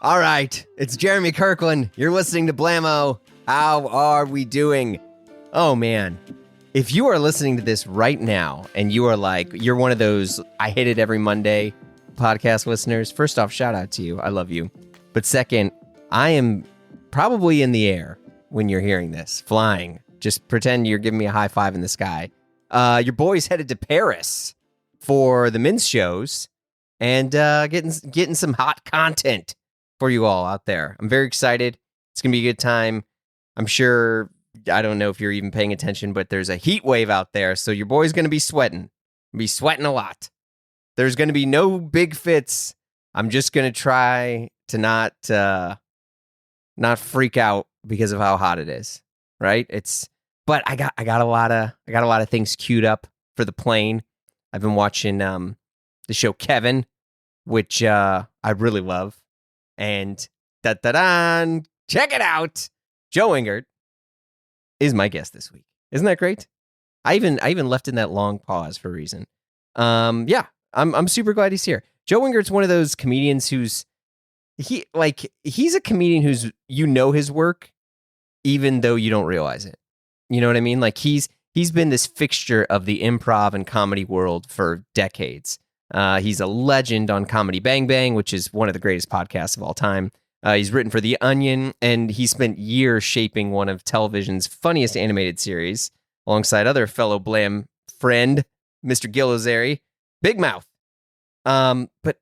All right, it's Jeremy Kirkland. You're listening to Blammo. How are we doing? Oh, man. If you are listening to this right now and you are like, you're one of those I hit it every Monday podcast listeners, first off, shout out to you. I love you. But second, I am probably in the air when you're hearing this, flying. Just pretend you're giving me a high five in the sky. Your boy's headed to Paris for the men's shows and getting some hot content for you all out there. I'm very excited. It's going to be a good time. I'm sure, I don't know if you're even paying attention, but there's a heat wave out there, so your boy's going to be sweating. A lot. There's going to be no big fits. I'm just going to try to not freak out because of how hot it is, right? But I got a lot of things queued up for the plane. I've been watching the show Kevin, which I really love. And check it out. Joe Wengert is my guest this week. Isn't that great? I even left in that long pause for a reason. I'm super glad he's here. Joe Wengert's one of those comedians he's a comedian who's, his work, even though you don't realize it. You know what I mean? Like he's been this fixture of the improv and comedy world for decades. He's a legend on Comedy Bang Bang, which is one of the greatest podcasts of all time. He's written for The Onion, and he spent years shaping one of television's funniest animated series, alongside other fellow Blam friend, Mr. Gil Ozeri, Big Mouth. By the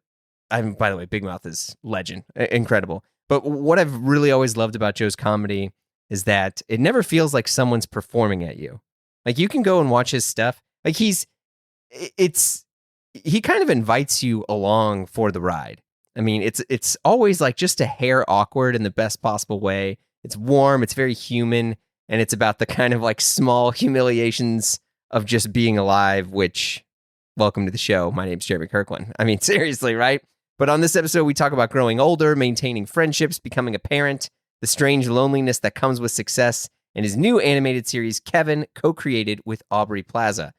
way, Big Mouth is legend, incredible. But what I've really always loved about Joe's comedy is that it never feels like someone's performing at you. Like you can go and watch his stuff. Like he kind of invites you along for the ride. I mean, it's always like just a hair awkward in the best possible way. It's warm, it's very human, and it's about the kind of like small humiliations of just being alive, which, welcome to the show. My name's Jeremy Kirkland. I mean, seriously, right? But on this episode, we talk about growing older, maintaining friendships, becoming a parent, the strange loneliness that comes with success, and his new animated series, Kevin, co-created with Aubrey Plaza.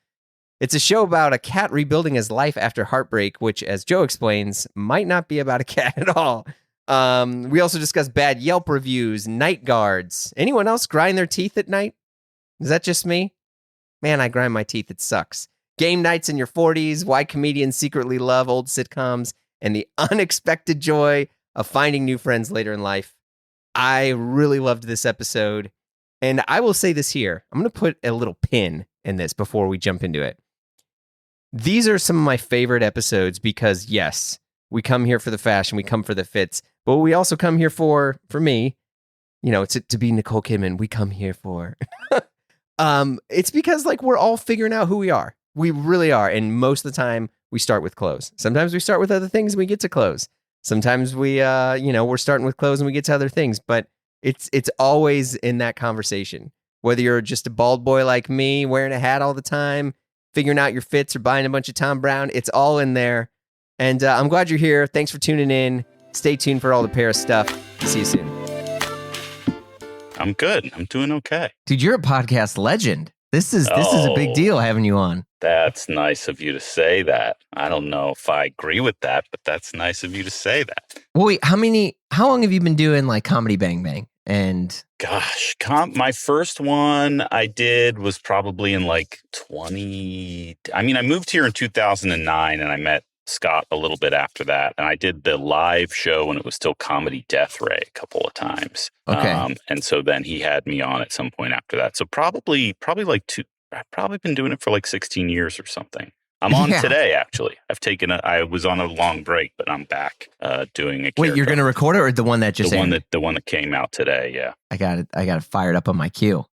It's a show about a cat rebuilding his life after heartbreak, which, as Joe explains, might not be about a cat at all. We also discuss bad Yelp reviews, night guards. Anyone else grind their teeth at night? Is that just me? Man, I grind my teeth. It sucks. Game nights in your 40s, why comedians secretly love old sitcoms, and the unexpected joy of finding new friends later in life. I really loved this episode, and I will say this here. I'm going to put a little pin in this before we jump into it. These are some of my favorite episodes because, yes, we come here for the fashion, we come for the fits, but we also come here for me, to be Nicole Kidman, we come here for. It's because like we're all figuring out who we are. We really are. And most of the time we start with clothes. Sometimes we start with other things and we get to clothes. Sometimes we, we're starting with clothes and we get to other things, but it's always in that conversation. Whether you're just a bald boy like me, wearing a hat all the time, figuring out your fits or buying a bunch of Tom Brown, it's all in there. And I'm glad you're here. Thanks for tuning in. Stay tuned for all the Paris stuff. See you soon. I'm good. I'm doing okay. Dude, you're a podcast legend. This is a big deal having you on. That's nice of you to say that. I don't know if I agree with that, but that's nice of you to say that. Well, wait, how long have you been doing like Comedy Bang Bang? And gosh, my first one I did was probably in like 20. I mean, I moved here in 2009 and I met Scott a little bit after that. And I did the live show when it was still Comedy Death Ray a couple of times. Okay. And so then he had me on at some point after that. So probably like I've probably been doing it for like 16 years or something. I'm on today, actually. I was on a long break, but I'm back doing a character. Wait, you're going to record it or the one that just ended? The one that came out today, yeah. I got it fired up on my queue.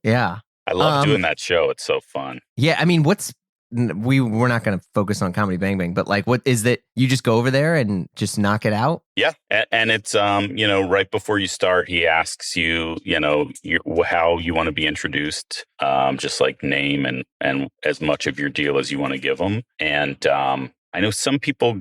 Yeah. I love doing that show. It's so fun. Yeah, I mean, we're not going to focus on Comedy Bang Bang, but like, what is that? You just go over there and just knock it out? Yeah. And it's, right before you start, he asks you, how you want to be introduced, just like name and as much of your deal as you want to give them. And I know some people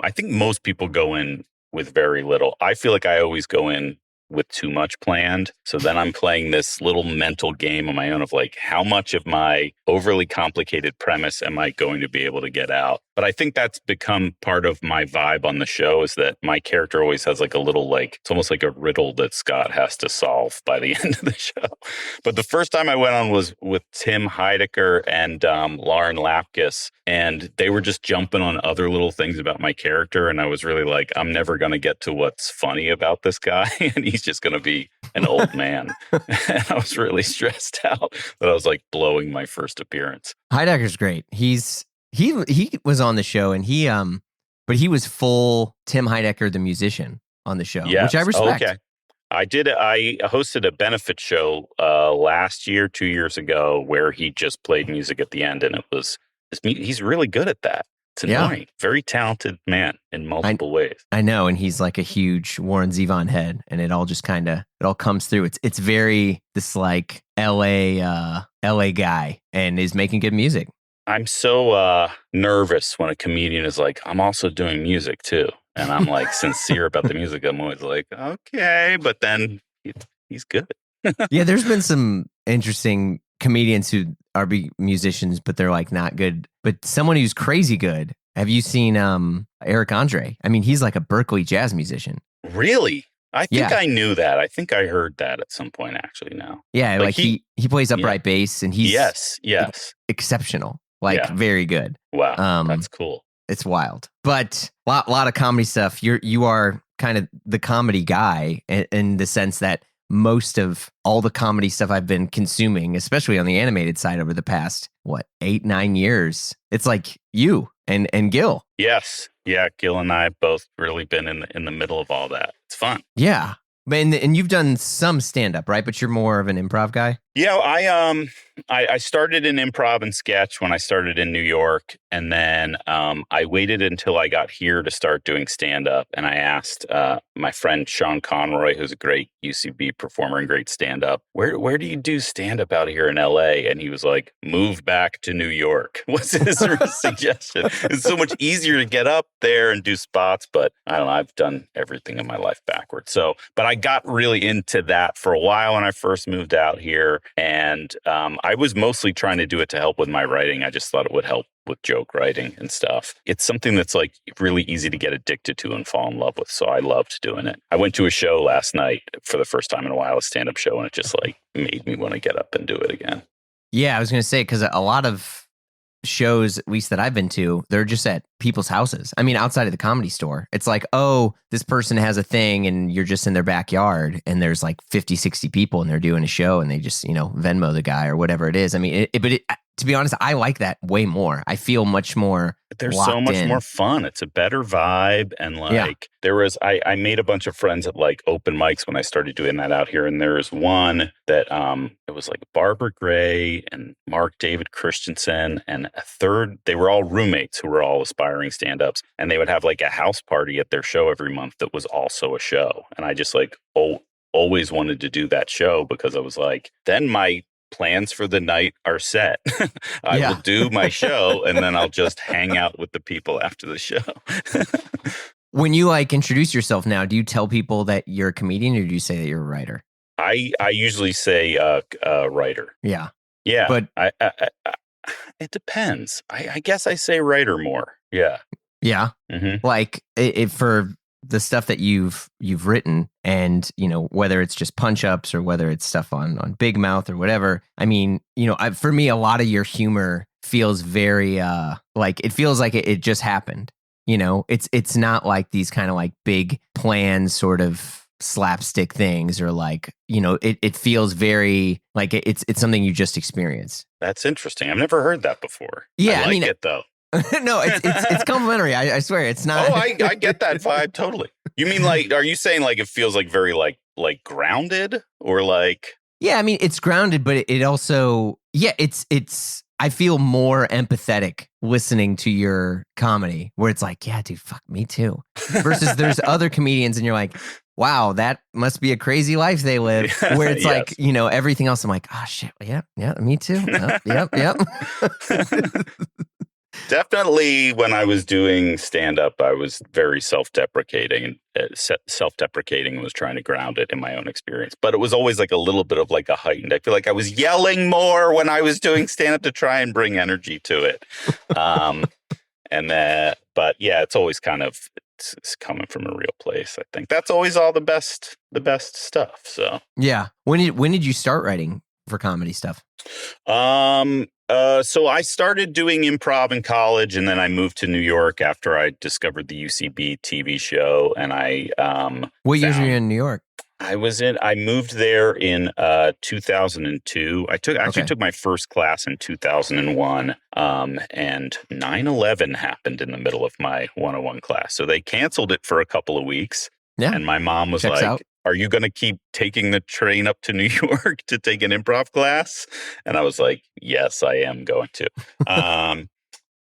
I think most people go in with very little. I feel like I always go in with too much planned. So then I'm playing this little mental game on my own of like, how much of my overly complicated premise am I going to be able to get out? But I think that's become part of my vibe on the show is that my character always has like a little, like, it's almost like a riddle that Scott has to solve by the end of the show. But the first time I went on was with Tim Heidecker and Lauren Lapkus, and they were just jumping on other little things about my character. And I was really like, I'm never going to get to what's funny about this guy. And he's just going to be an old man. And I was really stressed out that I was like blowing my first appearance. Heidecker's great. He was on the show, and but he was full Tim Heidecker, the musician, on the show, Yes. which I respect. Okay. I hosted a benefit show last year, 2 years ago, where he just played music at the end, and he's really good at that. It's annoying. Very talented man in multiple ways. I know, and he's like a huge Warren Zevon head, and it all just it all comes through. It's very this like LA guy, and is making good music. I'm so nervous when a comedian is like, I'm also doing music too. And I'm like sincere about the music. I'm always like, okay, but then he's good. Yeah, there's been some interesting comedians who are musicians, but they're like not good. But someone who's crazy good. Have you seen Eric Andre? I mean, he's like a Berkeley jazz musician. Really? I think I knew that. I think I heard that at some point actually now. Yeah, like he plays upright bass, and he's yes. exceptional. Like very good. Wow. That's cool. It's wild. But a lot of comedy stuff. You are kind of the comedy guy in the sense that most of all the comedy stuff I've been consuming, especially on the animated side over the past, 8-9 years, it's like you and Gil. Yes. Yeah. Gil and I have both really been in the middle of all that. It's fun. Yeah. And you've done some stand-up, right? But you're more of an improv guy? Yeah, I started in improv and sketch when I started in New York, and then I waited until I got here to start doing stand-up, and I asked my friend Sean Conroy, who's a great UCB performer and great stand-up, where do you do stand-up out here in LA? And he was like, move back to New York was his suggestion. It's so much easier to get up there and do spots, but I don't know, I've done everything in my life backwards. But I got really into that for a while when I first moved out here. And I was mostly trying to do it to help with my writing. I just thought it would help with joke writing and stuff. It's something that's like really easy to get addicted to and fall in love with. So I loved doing it. I went to a show last night for the first time in a while, a stand-up show, and it just like made me want to get up and do it again. Yeah, I was going to say, because a lot of shows, at least that I've been to, they're just at people's houses. I mean, outside of the Comedy Store. It's like, oh, this person has a thing and you're just in their backyard and there's like 50, 60 people and they're doing a show and they just, Venmo the guy or whatever it is. I mean, to be honest, I like that way more. I feel much more There's so much more fun. It's a better vibe. And I made a bunch of friends at like open mics when I started doing that out here. And there's one that it was like Barbara Gray and Mark David Christensen and a third. They were all roommates who were all aspiring stand-ups. And they would have like a house party at their show every month that was also a show. And I just like always wanted to do that show because I was like, then my plans for the night are set. I will do my show and then I'll just hang out with the people after the show. When you like introduce yourself now, do you tell people that you're a comedian or do you say that you're a writer? I usually say writer. Yeah. Yeah. But I it depends. I guess I say writer more. Yeah. Yeah. Mm-hmm. Like for the stuff that you've written and, whether it's just punch ups or whether it's stuff on Big Mouth or whatever. I mean, for me, a lot of your humor feels very like it feels like it just happened. It's not like these kind of like big planned sort of slapstick things or like, it feels very like it's something you just experienced. That's interesting. I've never heard that before. Yeah. I mean, it though. No, it's complimentary. I swear it's not. Oh, I get that vibe totally. You mean like, are you saying like it feels like very like grounded or like? Yeah, I mean it's grounded, but it also it's. I feel more empathetic listening to your comedy where it's like, yeah, dude, fuck me too. Versus there's other comedians and you're like, wow, that must be a crazy life they live. Where it's like, everything else. I'm like, oh shit, yeah, me too. Yep. Definitely when I was doing stand-up, I was very self-deprecating and self-deprecating was trying to ground it in my own experience. But it was always like a little bit of like a heightened. I feel like I was yelling more when I was doing stand-up to try and bring energy to it. And then, but yeah, it's always kind of it's coming from a real place. I think that's always all the best stuff. So Yeah. When did you start writing for comedy stuff? So I started doing improv in college, and then I moved to New York after I discovered the UCB TV show, and What years were you in New York? I moved there in 2002. I took my first class in 2001. And 9/11 happened in the middle of my 101 class. So they canceled it for a couple of weeks. Yeah. And my mom was Checks like, out. "Are you going to keep taking the train up to New York to take an improv class?" And I was like, "Yes, I am going to."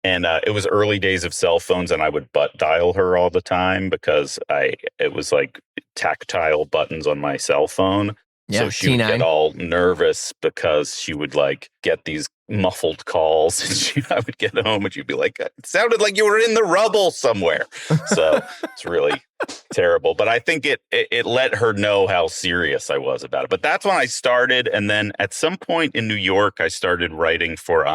And it was early days of cell phones, and I would butt dial her all the time because it was like tactile buttons on my cell phone. Yeah, So she would get all nervous because she would like get these muffled calls, and I would get home and she'd be like, "It sounded like you were in the rubble somewhere." So it's really terrible. But I think it let her know how serious I was about it. But that's when I started, and then at some point in New York, I started writing for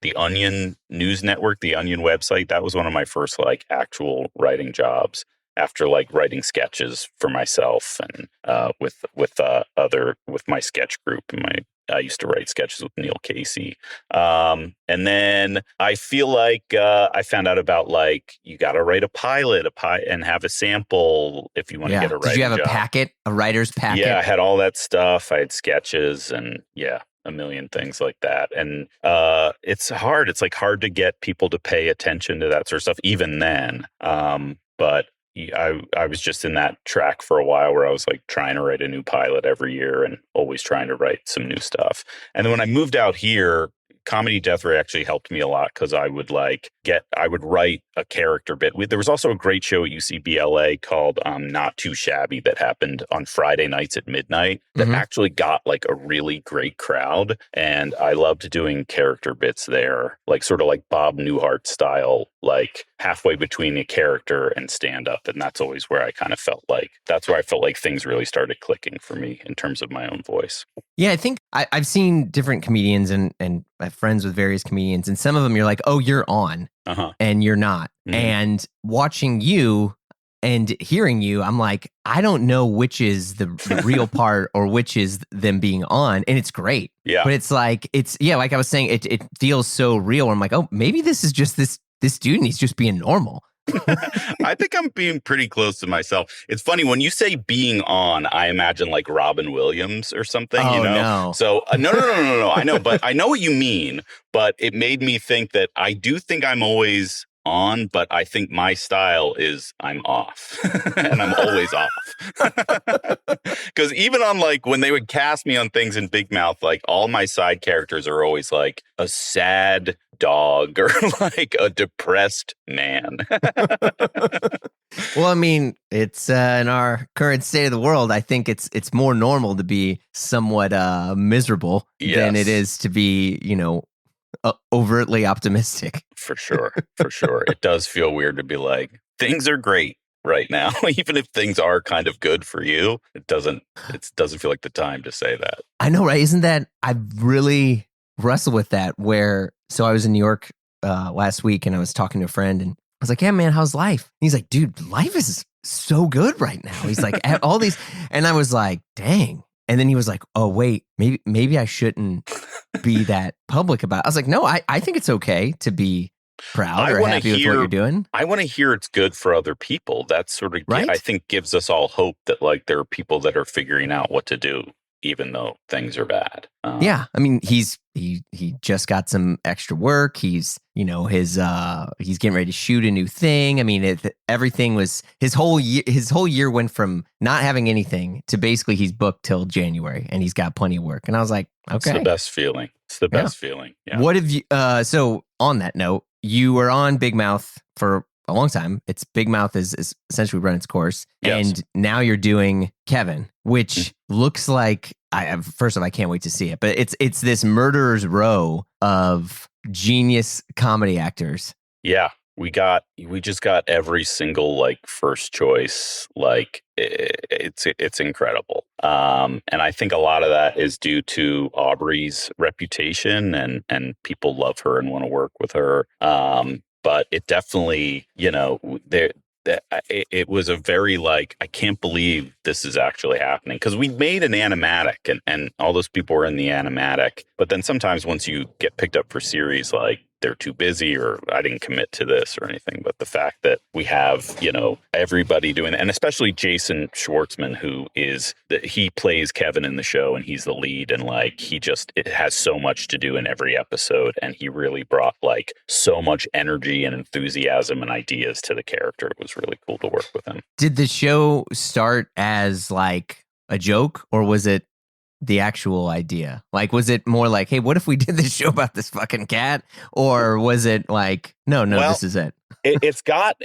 the Onion news network, the Onion website. That was one of my first like actual writing jobs after like writing sketches for myself and with my sketch group. I used to write sketches with Neil Casey. And then I feel like I found out about like you got to write a pilot, and have a sample if you want to get a writing job. Did you have a packet, a writer's packet? Yeah, I had all that stuff. I had sketches and a million things like that. And it's hard. It's like hard to get people to pay attention to that sort of stuff even then. But I was just in that track for a while where I was like trying to write a new pilot every year and always trying to write some new stuff. And then when I moved out here, Comedy Death Ray actually helped me a lot because I would write a character bit. There was also a great show at UCBLA called Not Too Shabby that happened on Friday nights at midnight that actually got like a really great crowd. And I loved doing character bits there, like sort of like Bob Newhart style, like halfway between a character and stand up. And that's always where I felt like things really started clicking for me in terms of my own voice. Yeah, I think I've seen different comedians and I have friends with various comedians, and some of them you're like, oh, you're on, and you're not. Mm-hmm. And watching you and hearing you, I'm like, I don't know which is the real part or which is them being on, and it's great. Yeah, but it's like like I was saying, it feels so real. I'm like, oh, maybe this is just this dude, and he's just being normal. I think I'm being pretty close to myself. It's funny when you say being on, I imagine like Robin Williams or something, you know? No. So no. I know, but I know what you mean, but it made me think that I do think I'm always on, but I think my style is I'm off and I'm always off. Because even on like when they would cast me on things in Big Mouth, like all my side characters are always like a sad dog or like a depressed man. Well, I mean, it's in our current state of the world, I think it's more normal to be somewhat miserable than it is to be, overtly opmistic. For sure. It does feel weird to be like, things are great right now. Even if things are kind of good for you, it doesn't feel like the time to say that. I know, right? Isn't that, I really wrestle with that so I was in New York last week and I was talking to a friend and I was like, yeah, man, how's life? And he's like, dude, life is so good right now. He's like, all these, and I was like, dang. And then he was like, oh, wait, maybe I shouldn't be that public about it. I was like, no, I think it's okay to be proud or happy with what you're doing. I want to hear it's good for other people. That's sort of, right? I think gives us all hope that like there are people that are figuring out what to do, even though things are bad. Yeah. I mean, he just got some extra work. He's, he's getting ready to shoot a new thing. I mean, everything was his whole year went from not having anything to basically he's booked till January and he's got plenty of work. And I was like, okay. It's the best feeling. Yeah. What have you, so on that note, you were on Big Mouth for a long time. It's Big Mouth is essentially run its course. Yes. And now you're doing Kevin, which looks like first off, I can't wait to see it, but it's this murderer's row of genius comedy actors. Yeah. We just got every single like first choice. Like it's incredible. And I think a lot of that is due to Aubrey's reputation and people love her and want to work with her. but it definitely, it was a very like, I can't believe this is actually happening, because we made an animatic, and all those people were in the animatic. But then sometimes once you get picked up for series, like they're too busy, or I didn't commit to this or anything. But the fact that we have, everybody doing it, and especially Jason Schwartzman, he plays Kevin in the show, and he's the lead, and like it has so much to do in every episode, and he really brought like so much energy and enthusiasm and ideas to the character. It was really cool to work with him. Did the show start as like a joke, or was it the actual idea? Like, was it more like, hey, what if we did this show about this fucking cat? Or was it like, no, this is it? It's got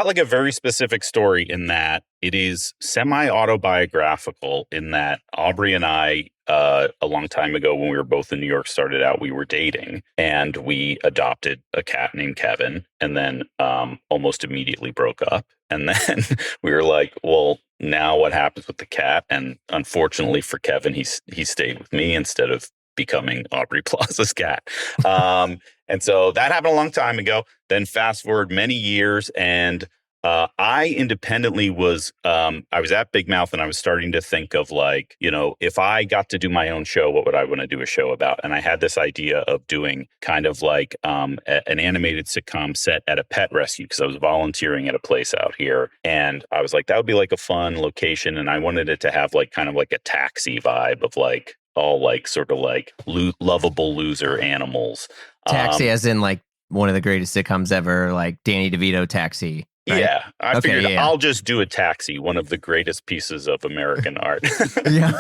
like a very specific story in that it is semi-autobiographical, in that Aubrey and I, a long time ago when we were both in New York, started out, we were dating, and we adopted a cat named Kevin, and then almost immediately broke up. And then we were like, well, now what happens with the cat? And unfortunately for Kevin, he stayed with me instead of becoming Aubrey Plaza's cat. And so that happened a long time ago. Then fast forward many years, and I independently I was at Big Mouth, and I was starting to think of like, if I got to do my own show, what would I want to do a show about? And I had this idea of doing kind of like an animated sitcom set at a pet rescue, because I was volunteering at a place out here. And I was like, that would be like a fun location. And I wanted it to have like kind of like a Taxi vibe of like all like sort of like lovable loser animals. Taxi as in like one of the greatest sitcoms ever, like Danny DeVito Taxi. Right? Yeah, I figured I'll just do a Taxi, one of the greatest pieces of American art. Yeah,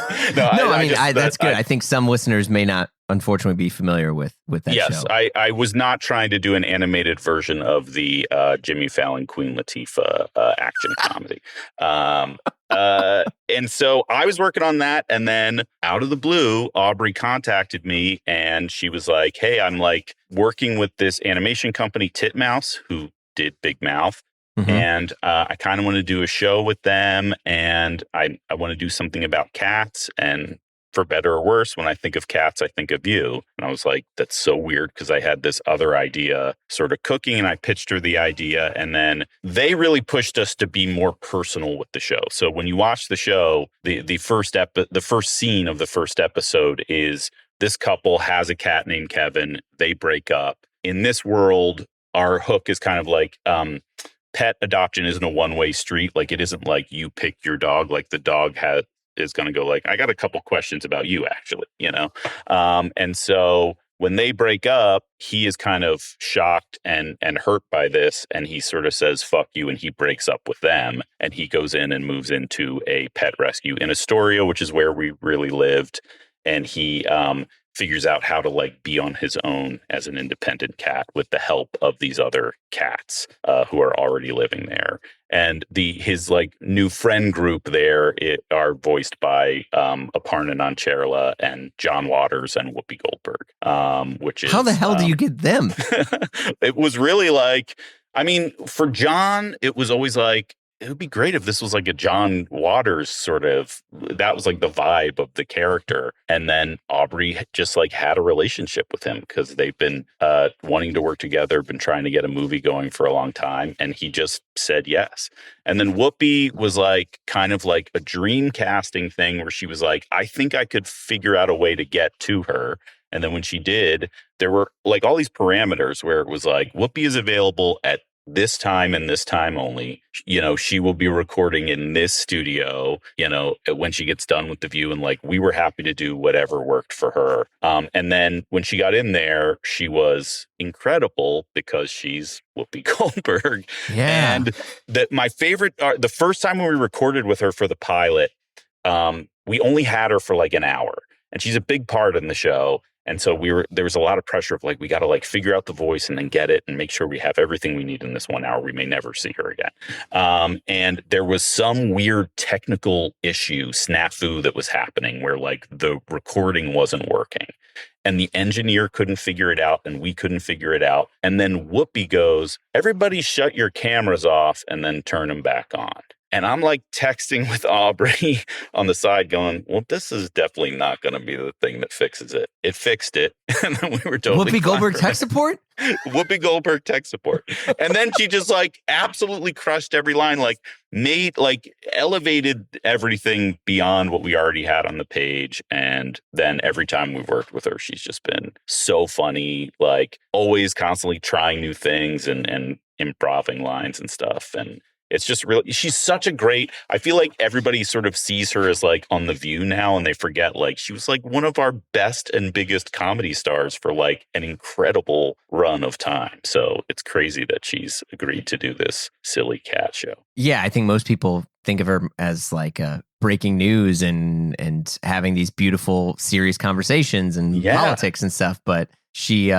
that's good. I think some listeners may not, unfortunately, be familiar with that show. Yes, I was not trying to do an animated version of the Jimmy Fallon, Queen Latifah action comedy. And so I was working on that, and then out of the blue, Aubrey contacted me, and she was like, "Hey, I'm like working with this animation company, Titmouse, who did Big Mouth." Mm-hmm. And I kind of want to do a show with them, and I want to do something about cats. And for better or worse, when I think of cats, I think of you. And I was like, that's so weird, because I had this other idea sort of cooking, and I pitched her the idea. And then they really pushed us to be more personal with the show. So when you watch the show, the first scene of the first episode is this couple has a cat named Kevin. They break up. In this world, our hook is kind of like, pet adoption isn't a one-way street. Like, it isn't like you pick your dog. Like, the dog is going to go like, I got a couple questions about you, actually, and so when they break up, he is kind of shocked and hurt by this, and he sort of says fuck you, and he breaks up with them, and he goes in and moves into a pet rescue in Astoria, which is where we really lived. And he figures out how to like be on his own as an independent cat with the help of these other cats who are already living there. And his like new friend group there are voiced by Aparna Nancherla and John Waters and Whoopi Goldberg, which is... How the hell do you get them? It was really like, I mean, for John, it was always like, it would be great if this was like a John Waters sort of, that was like the vibe of the character. And then Aubrey just like had a relationship with him, because they've been wanting to work together, been trying to get a movie going for a long time. And he just said yes. And then Whoopi was like kind of like a dream casting thing where she was like, I think I could figure out a way to get to her. And then when she did, there were like all these parameters where it was like, Whoopi is available at this time and this time only. She will be recording in this studio, when she gets done with The View. And like, we were happy to do whatever worked for her. And then when she got in there, she was incredible, because she's Whoopi Goldberg. Yeah. And my favorite, the first time when we recorded with her for the pilot, we only had her for like an hour, and she's a big part in the show. And so there was a lot of pressure of like, we got to like figure out the voice and then get it and make sure we have everything we need in this 1 hour. We may never see her again. And there was some weird technical issue, snafu, that was happening where like the recording wasn't working, and the engineer couldn't figure it out, and we couldn't figure it out. And then Whoopi goes, everybody shut your cameras off and then turn them back on. And I'm like texting with Aubrey on the side going, well, this is definitely not going to be the thing that fixes it. It fixed it. And then we were totally Whoopi fine Goldberg from tech it. support? Whoopi Goldberg tech support. And then she just like absolutely crushed every line, like made like elevated everything beyond what we already had on the page. And then every time we've worked with her, she's just been so funny, like always constantly trying new things and improving lines and stuff. And it's just really, she's such a great, I feel like everybody sort of sees her as like on The View now, and they forget like she was like one of our best and biggest comedy stars for like an incredible run of time. So it's crazy that she's agreed to do this silly cat show. Yeah, I think most people think of her as like breaking news and having these beautiful, serious conversations and politics and stuff. But she,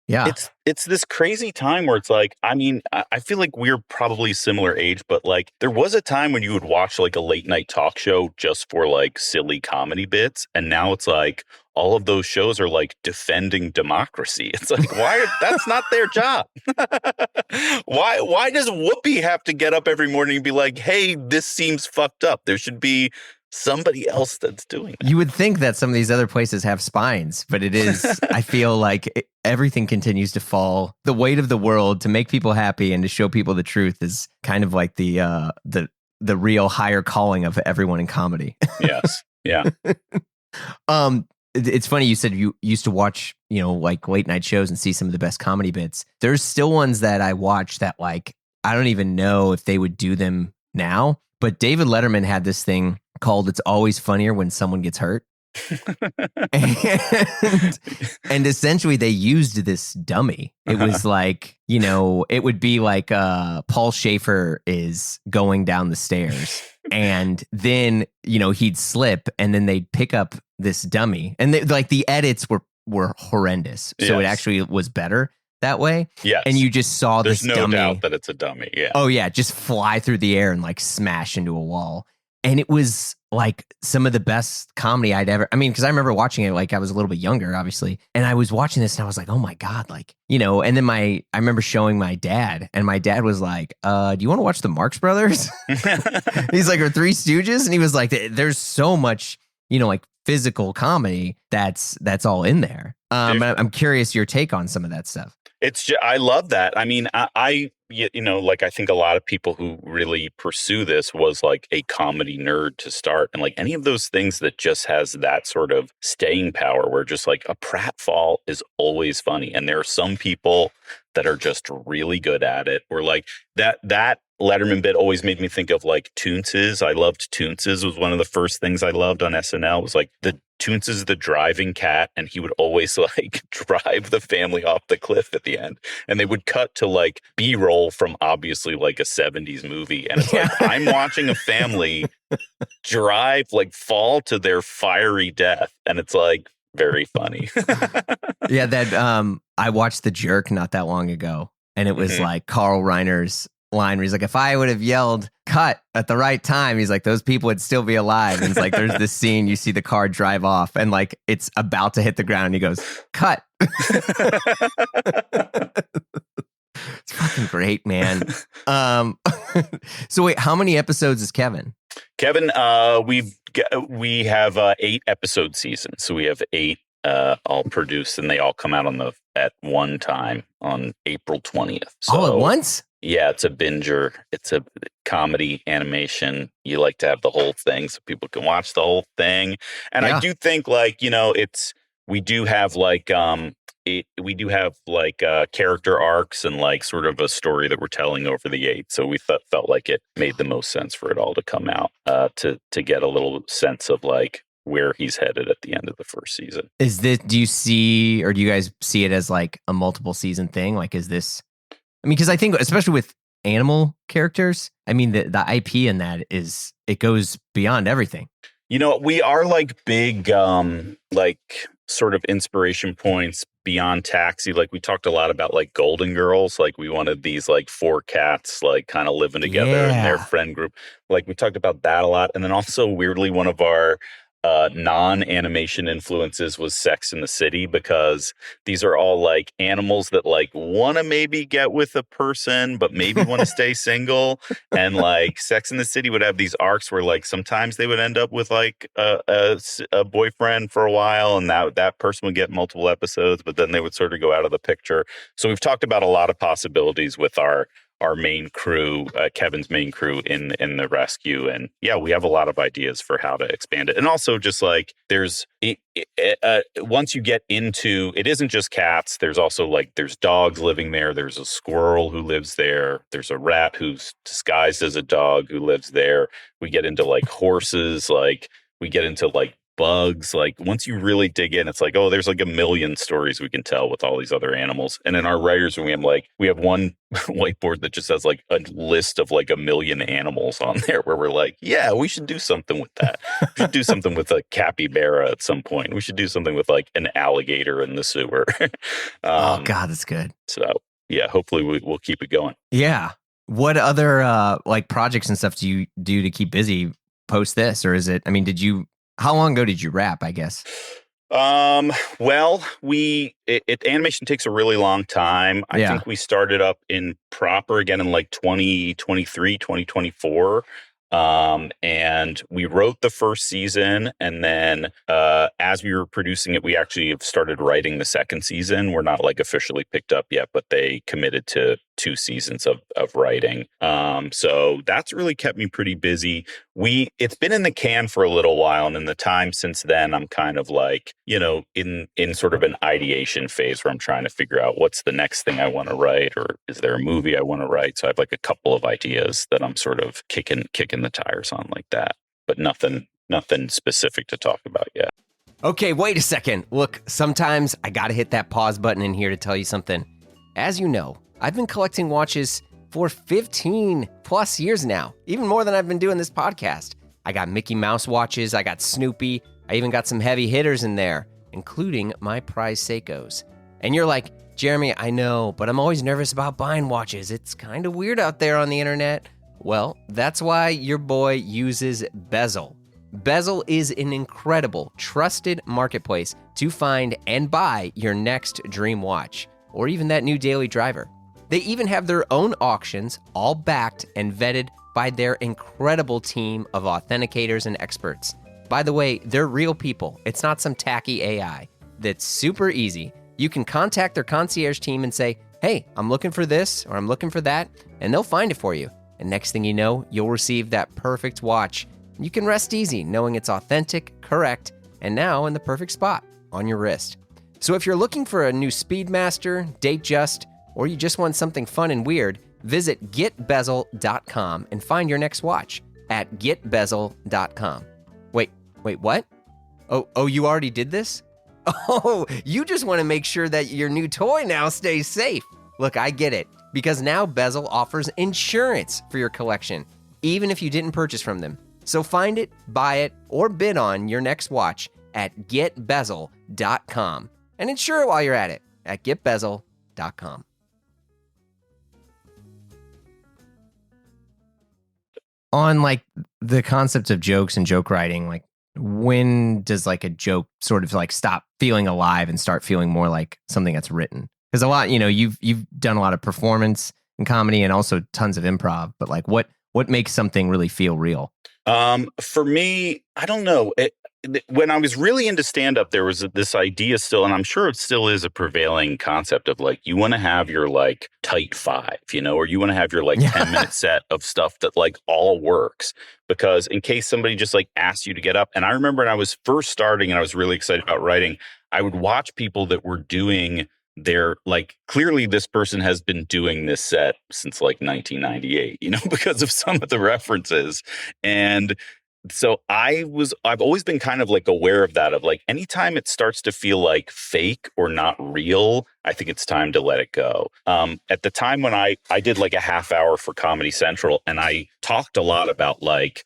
yeah, it's this crazy time where it's like, I mean, I feel like we're probably similar age, but like there was a time when you would watch like a late night talk show just for like silly comedy bits, and now it's like all of those shows are like defending democracy. It's like, why? That's not their job. Why does Whoopi have to get up every morning and be like, hey, this seems fucked up? There should be somebody else that's doing that. You would think that some of these other places have spines, but it is, I feel like everything continues to fall. The weight of the world to make people happy and to show people the truth is kind of like the real higher calling of everyone in comedy. Yes. Yeah. It's funny you said you used to watch, like late night shows and see some of the best comedy bits. There's still ones that I watch that like, I don't even know if they would do them now, but David Letterman had this thing called It's Always Funnier When Someone Gets Hurt. and essentially they used this dummy. It was like, it would be like Paul Schaefer is going down the stairs and then, he'd slip and then they'd pick up this dummy and like the edits were horrendous. So It actually was better that way. Yes. And you just saw There's this no dummy. doubt that it's a dummy. Yeah. Oh yeah. Just fly through the air and like smash into a wall. And it was like some of the best comedy I'd ever, because I remember watching it, like I was a little bit younger, obviously. And I was watching this and I was like, oh my God, like, and then I remember showing my dad and my dad was like, do you want to watch the Marx Brothers? He's like, or Three Stooges? And he was like, there's so much, like physical comedy that's all in there. I'm curious your take on some of that stuff. It's just, I love that. I mean, I like I think a lot of people who really pursue this was like a comedy nerd to start. And like any of those things that just has that sort of staying power where just like a pratfall is always funny. And there are some people that are just really good at it, or like that Letterman bit always made me think of like Toonces. I loved Toonces. Was one of the first things I loved on SNL. It was like the Toonces, the driving cat, and he would always like drive the family off the cliff at the end. And they would cut to like B-roll from obviously like a 70s movie. And it's like, I'm watching a family drive, like fall to their fiery death. And it's like very funny. Yeah, that I watched The Jerk not that long ago. And it was like Carl Reiner's line where he's like, if I would have yelled cut at the right time, he's like, those people would still be alive. And it's like, there's this scene, you see the car drive off and like it's about to hit the ground and he goes, cut. It's fucking great, man. So wait, how many episodes is Kevin? Kevin, we have 8 episode seasons. So we have 8 all produced and they all come out at one time on April 20th. So, all at once? Yeah, it's a binger. It's a comedy animation. You like to have the whole thing so people can watch the whole thing. And I do think like, we do have like character arcs and like sort of a story that we're telling over the 8. So we felt like it made the most sense for it all to come out to get a little sense of like where he's headed at the end of the first season. Do you see, or do you guys see it as like a multiple season thing? Like, is this, because I think especially with animal characters, the IP in that it goes beyond everything. We are like big, like sort of inspiration points beyond Taxi. Like we talked a lot about like Golden Girls. Like we wanted these like 4 cats, like kind of living together in their friend group. Like we talked about that a lot. And then also weirdly, one of our non-animation influences was Sex in the City, because these are all like animals that like want to maybe get with a person but maybe want to stay single. And like Sex in the City would have these arcs where like sometimes they would end up with like a boyfriend for a while, and that person would get multiple episodes, but then they would sort of go out of the picture. So we've talked about a lot of possibilities with our main crew, Kevin's main crew in the rescue. And yeah, we have a lot of ideas for how to expand it. And also just like once you get into, it isn't just cats. There's also like, there's dogs living there. There's a squirrel who lives there. There's a rat who's disguised as a dog who lives there. We get into like horses, like we get into like bugs. Like once you really dig in, it's like, oh, there's like a million stories we can tell with all these other animals. And in our writers room, we have one whiteboard that just has like a list of like a million animals on there, where we're like, yeah, we should do something with that. We should do something with a capybara at some point. We should do something with like an alligator in the sewer. Oh God, that's good. So yeah, hopefully we'll keep it going. Yeah. What other like projects and stuff do you do to keep busy post this? Or is it, I mean, how long ago did you wrap, I guess? Well, animation takes a really long time. I think we started up in proper again in like 2023, 2024. And we wrote the first season, and then as we were producing it, we actually have started writing the second season. We're not like officially picked up yet, but they committed to 2 seasons of writing. So that's really kept me pretty busy. It's been in the can for a little while, and in the time since then, I'm kind of like, in sort of an ideation phase where I'm trying to figure out what's the next thing I want to write, or is there a movie I want to write? So I have like a couple of ideas that I'm sort of kicking the tires on like that, but nothing specific to talk about yet. Okay, wait a second. Look, sometimes I gotta hit that pause button in here to tell you something. As you know, I've been collecting watches for 15 plus years now, even more than I've been doing this podcast. I got Mickey Mouse watches, I got Snoopy, I even got some heavy hitters in there, including my prize Seikos. And you're like, Jeremy, I know, but I'm always nervous about buying watches. It's kind of weird out there on the internet. Well, that's why your boy uses Bezel. Bezel is an incredible, trusted marketplace to find and buy your next dream watch, or even that new daily driver. They even have their own auctions, all backed and vetted by their incredible team of authenticators and experts. By the way, they're real people. It's not some tacky AI. That's super easy. You can contact their concierge team and say, hey, I'm looking for this or I'm looking for that, and they'll find it for you. And next thing you know, you'll receive that perfect watch. You can rest easy knowing it's authentic, correct, and now in the perfect spot on your wrist. So if you're looking for a new Speedmaster, Datejust, or you just want something fun and weird, visit getbezel.com and find your next watch at getbezel.com. Wait, what? Oh, you already did this? Oh, you just want to make sure that your new toy now stays safe. Look, I get it, because now Bezel offers insurance for your collection, even if you didn't purchase from them. So find it, buy it, or bid on your next watch at getbezel.com and insure it while you're at it at getbezel.com. On like the concept of jokes and joke writing, like when does like a joke sort of like stop feeling alive and start feeling more like something that's written? Because a lot, you've done a lot of performance and comedy and also tons of improv, but like what makes something really feel real? For me, I don't know. When I was really into stand-up, there was this idea still, and I'm sure it still is a prevailing concept of like, you want to have your like tight 5, or you want to have your like 10-minute set of stuff that like all works, because in case somebody just like asks you to get up. And I remember when I was first starting and I was really excited about writing, I would watch people that were doing their like, clearly this person has been doing this set since like 1998, because of some of the references. And so I've always been kind of like aware of that, of like, anytime it starts to feel like fake or not real, I think it's time to let it go. At the time when I did like a half hour for Comedy Central, and I talked a lot about like,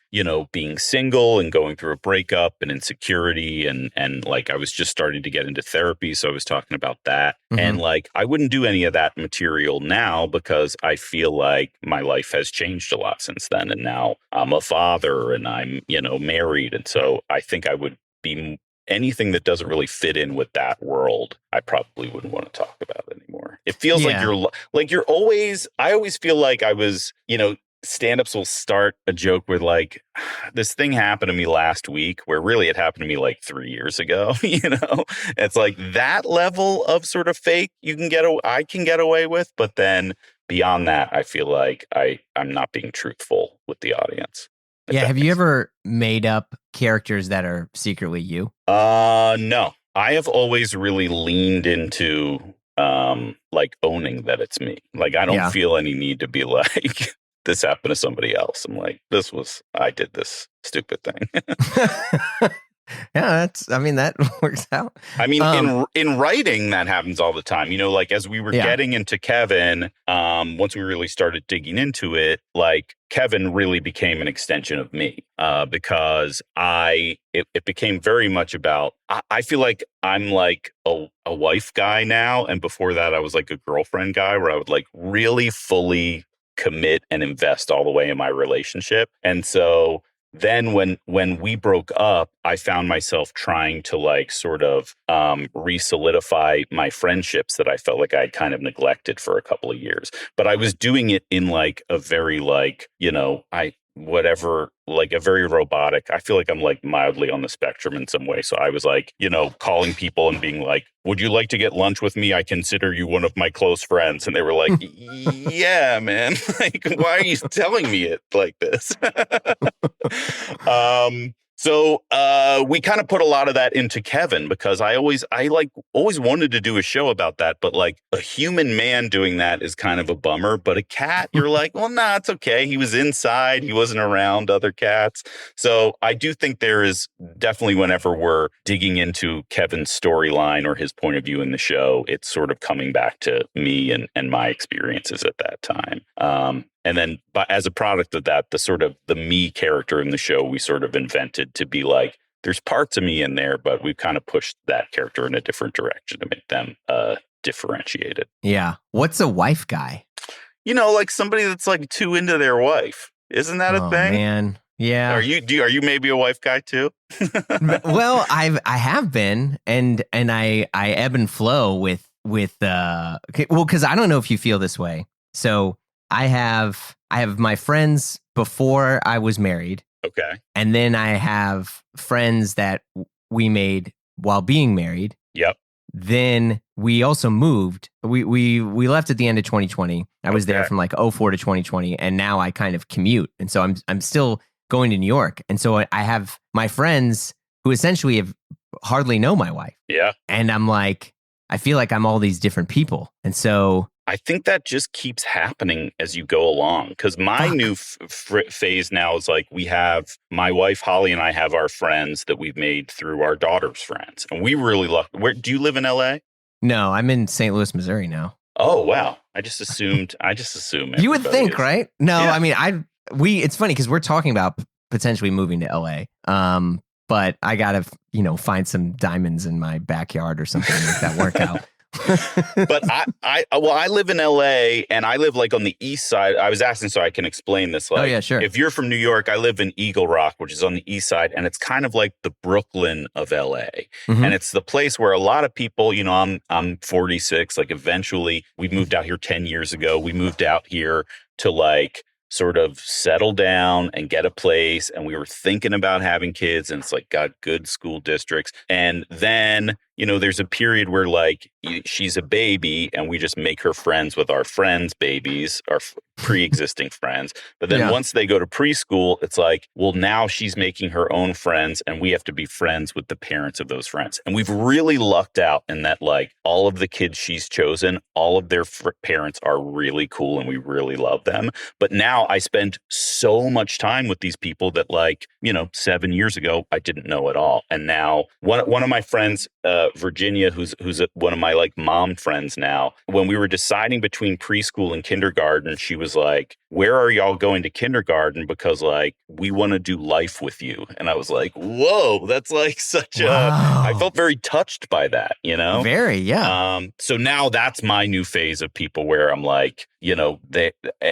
being single and going through a breakup and insecurity, and like I was just starting to get into therapy. So I was talking about that. Mm-hmm. And like, I wouldn't do any of that material now, because I feel like my life has changed a lot since then. And now I'm a father and I'm, married. And so I think I would anything that doesn't really fit in with that world, I probably wouldn't want to talk about anymore. It feels like Yeah. I always feel like I was, stand-ups will start a joke with like, this thing happened to me last week, where really it happened to me like 3 years ago. It's like that level of sort of fake I can get away with, but then beyond that, I feel like I'm not being truthful with the audience. Yeah. Have you ever made up characters that are secretly you? No. I have always really leaned into like owning that it's me. Like I don't Yeah. feel any need to be like this happened to somebody else. I'm like, I did this stupid thing. Yeah, that works out. I mean, in writing, that happens all the time. Like as we were getting into Kevin, once we really started digging into it, like Kevin really became an extension of me, because it became very much about. I feel like I'm like a wife guy now, and before that, I was like a girlfriend guy, where I would like really fully commit and invest all the way in my relationship, and so. Then when we broke up, I found myself trying to like sort of re-solidify my friendships that I felt like I'd kind of neglected for a couple of years. But I was doing it in like a very like, like a very robotic. I feel like I'm like mildly on the spectrum in some way. So I was like, calling people and being like, would you like to get lunch with me? I consider you one of my close friends. And they were like, yeah, man. Like, why are you telling me it like this? So we kind of put a lot of that into Kevin, because I always wanted to do a show about that. But like a human man doing that is kind of a bummer. But a cat, you're like, well, nah, it's OK. He was inside. He wasn't around other cats. So I do think there is definitely, whenever we're digging into Kevin's storyline or his point of view in the show, it's sort of coming back to me and my experiences at that time. And then, but as a product of that, the me character in the show, we sort of invented to be like, there's parts of me in there, but we've kind of pushed that character in a different direction to make them differentiated. Yeah. What's a wife guy? Like somebody that's like too into their wife. Isn't that a thing? Man. Yeah. Are you maybe a wife guy too? Well, I have been, and I ebb and flow with because I don't know if you feel this way. So I have my friends before I was married. Okay. And then I have friends that we made while being married. Yep. Then we also moved. We left at the end of 2020. I was there from like 04 to 2020, and now I kind of commute. And so I'm still going to New York. And so I have my friends who essentially have hardly know my wife. Yeah. And I'm like, I feel like I'm all these different people. And so I think that just keeps happening as you go along. Because my new phase now is like, we have my wife, Holly, and I have our friends that we've made through our daughter's friends. And we really love, do you live in LA? No, I'm in St. Louis, Missouri now. Oh, wow. I just assume. You would think, is. Right? No, yeah. I mean, it's funny because we're talking about potentially moving to LA. But I got to, find some diamonds in my backyard or something to make that work out. But I live in LA, and I live like on the east side. I was asking so I can explain this. Like, oh yeah, sure. If you're from New York, I live in Eagle Rock, which is on the east side, and it's kind of like the Brooklyn of LA. Mm-hmm. And it's the place where a lot of people, I'm 46. Like eventually, we moved out here 10 years ago. We moved out here to like sort of settle down and get a place, and we were thinking about having kids, and it's like got good school districts. And then there's a period where like she's a baby and we just make her friends with our friends' babies, our pre-existing friends. But then once they go to preschool, it's like, well, now she's making her own friends and we have to be friends with the parents of those friends. And we've really lucked out in that like all of the kids she's chosen, all of their parents are really cool and we really love them. But now I spend so much time with these people that like, 7 years ago, I didn't know at all. And now one of my friends, Virginia, who's one of my like mom friends now, when we were deciding between preschool and kindergarten, she was like, where are y'all going to kindergarten? Because like, we want to do life with you. And I was like, whoa, that's like I Wow. felt very touched by that, you know? Very, yeah. So now that's my new phase of people where I'm like, you know,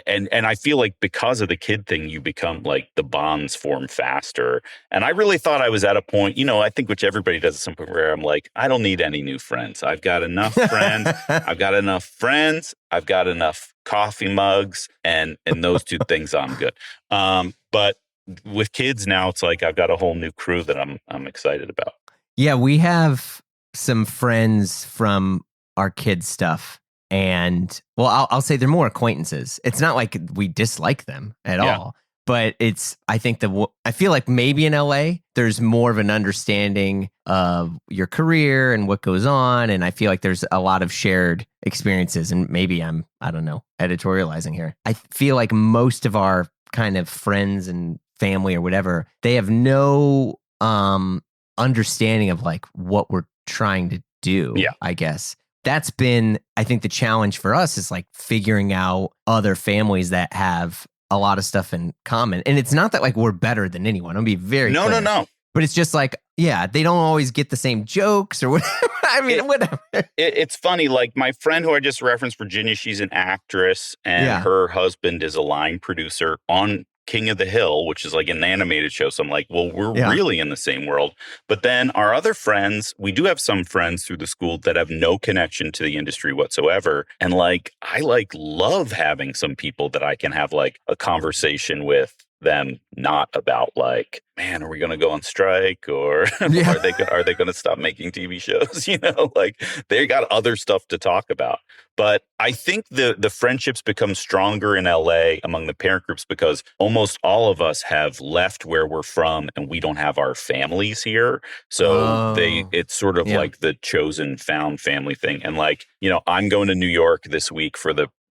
and I feel like because of the kid thing, you become like the bonds form faster. And I really thought I was at a point, you know, I think which everybody does at some point where I'm like, I don't need any new friends. I've got enough friends. I've got enough friends. I've got enough coffee mugs, and those two things I'm good. But with kids now, it's like I've got a whole new crew that I'm excited about. Yeah, we have some friends from our kids' stuff. And well, I'll say they're more acquaintances. It's not like we dislike them at all. But I think I feel like maybe in LA, there's more of an understanding of your career and what goes on. And I feel like there's a lot of shared experiences. And maybe I don't know, editorializing here. I feel like most of our kind of friends and family or whatever, they have no understanding of like what we're trying to do, I guess. That's been, I think, the challenge for us is like figuring out other families that have a lot of stuff in common. And it's not that like we're better than anyone. I'll be very clear. No. But it's just like, yeah, they don't always get the same jokes or whatever. I mean, whatever. It's funny. Like my friend who I just referenced, Virginia, she's an actress and her husband is a line producer on King of the Hill, which is like an animated show. So I'm like, well, we're really in the same world. But then our other friends, we do have some friends through the school that have no connection to the industry whatsoever. And like, I like love having some people that I can have like a conversation with them, not about like, man, are we going to go on strike or are they going to stop making TV shows? You know, like they got other stuff to talk about. But I think the friendships become stronger in LA among the parent groups because almost all of us have left where we're from and we don't have our families here. So it's sort of like the chosen found family thing. And like, you know, I'm going to New York this week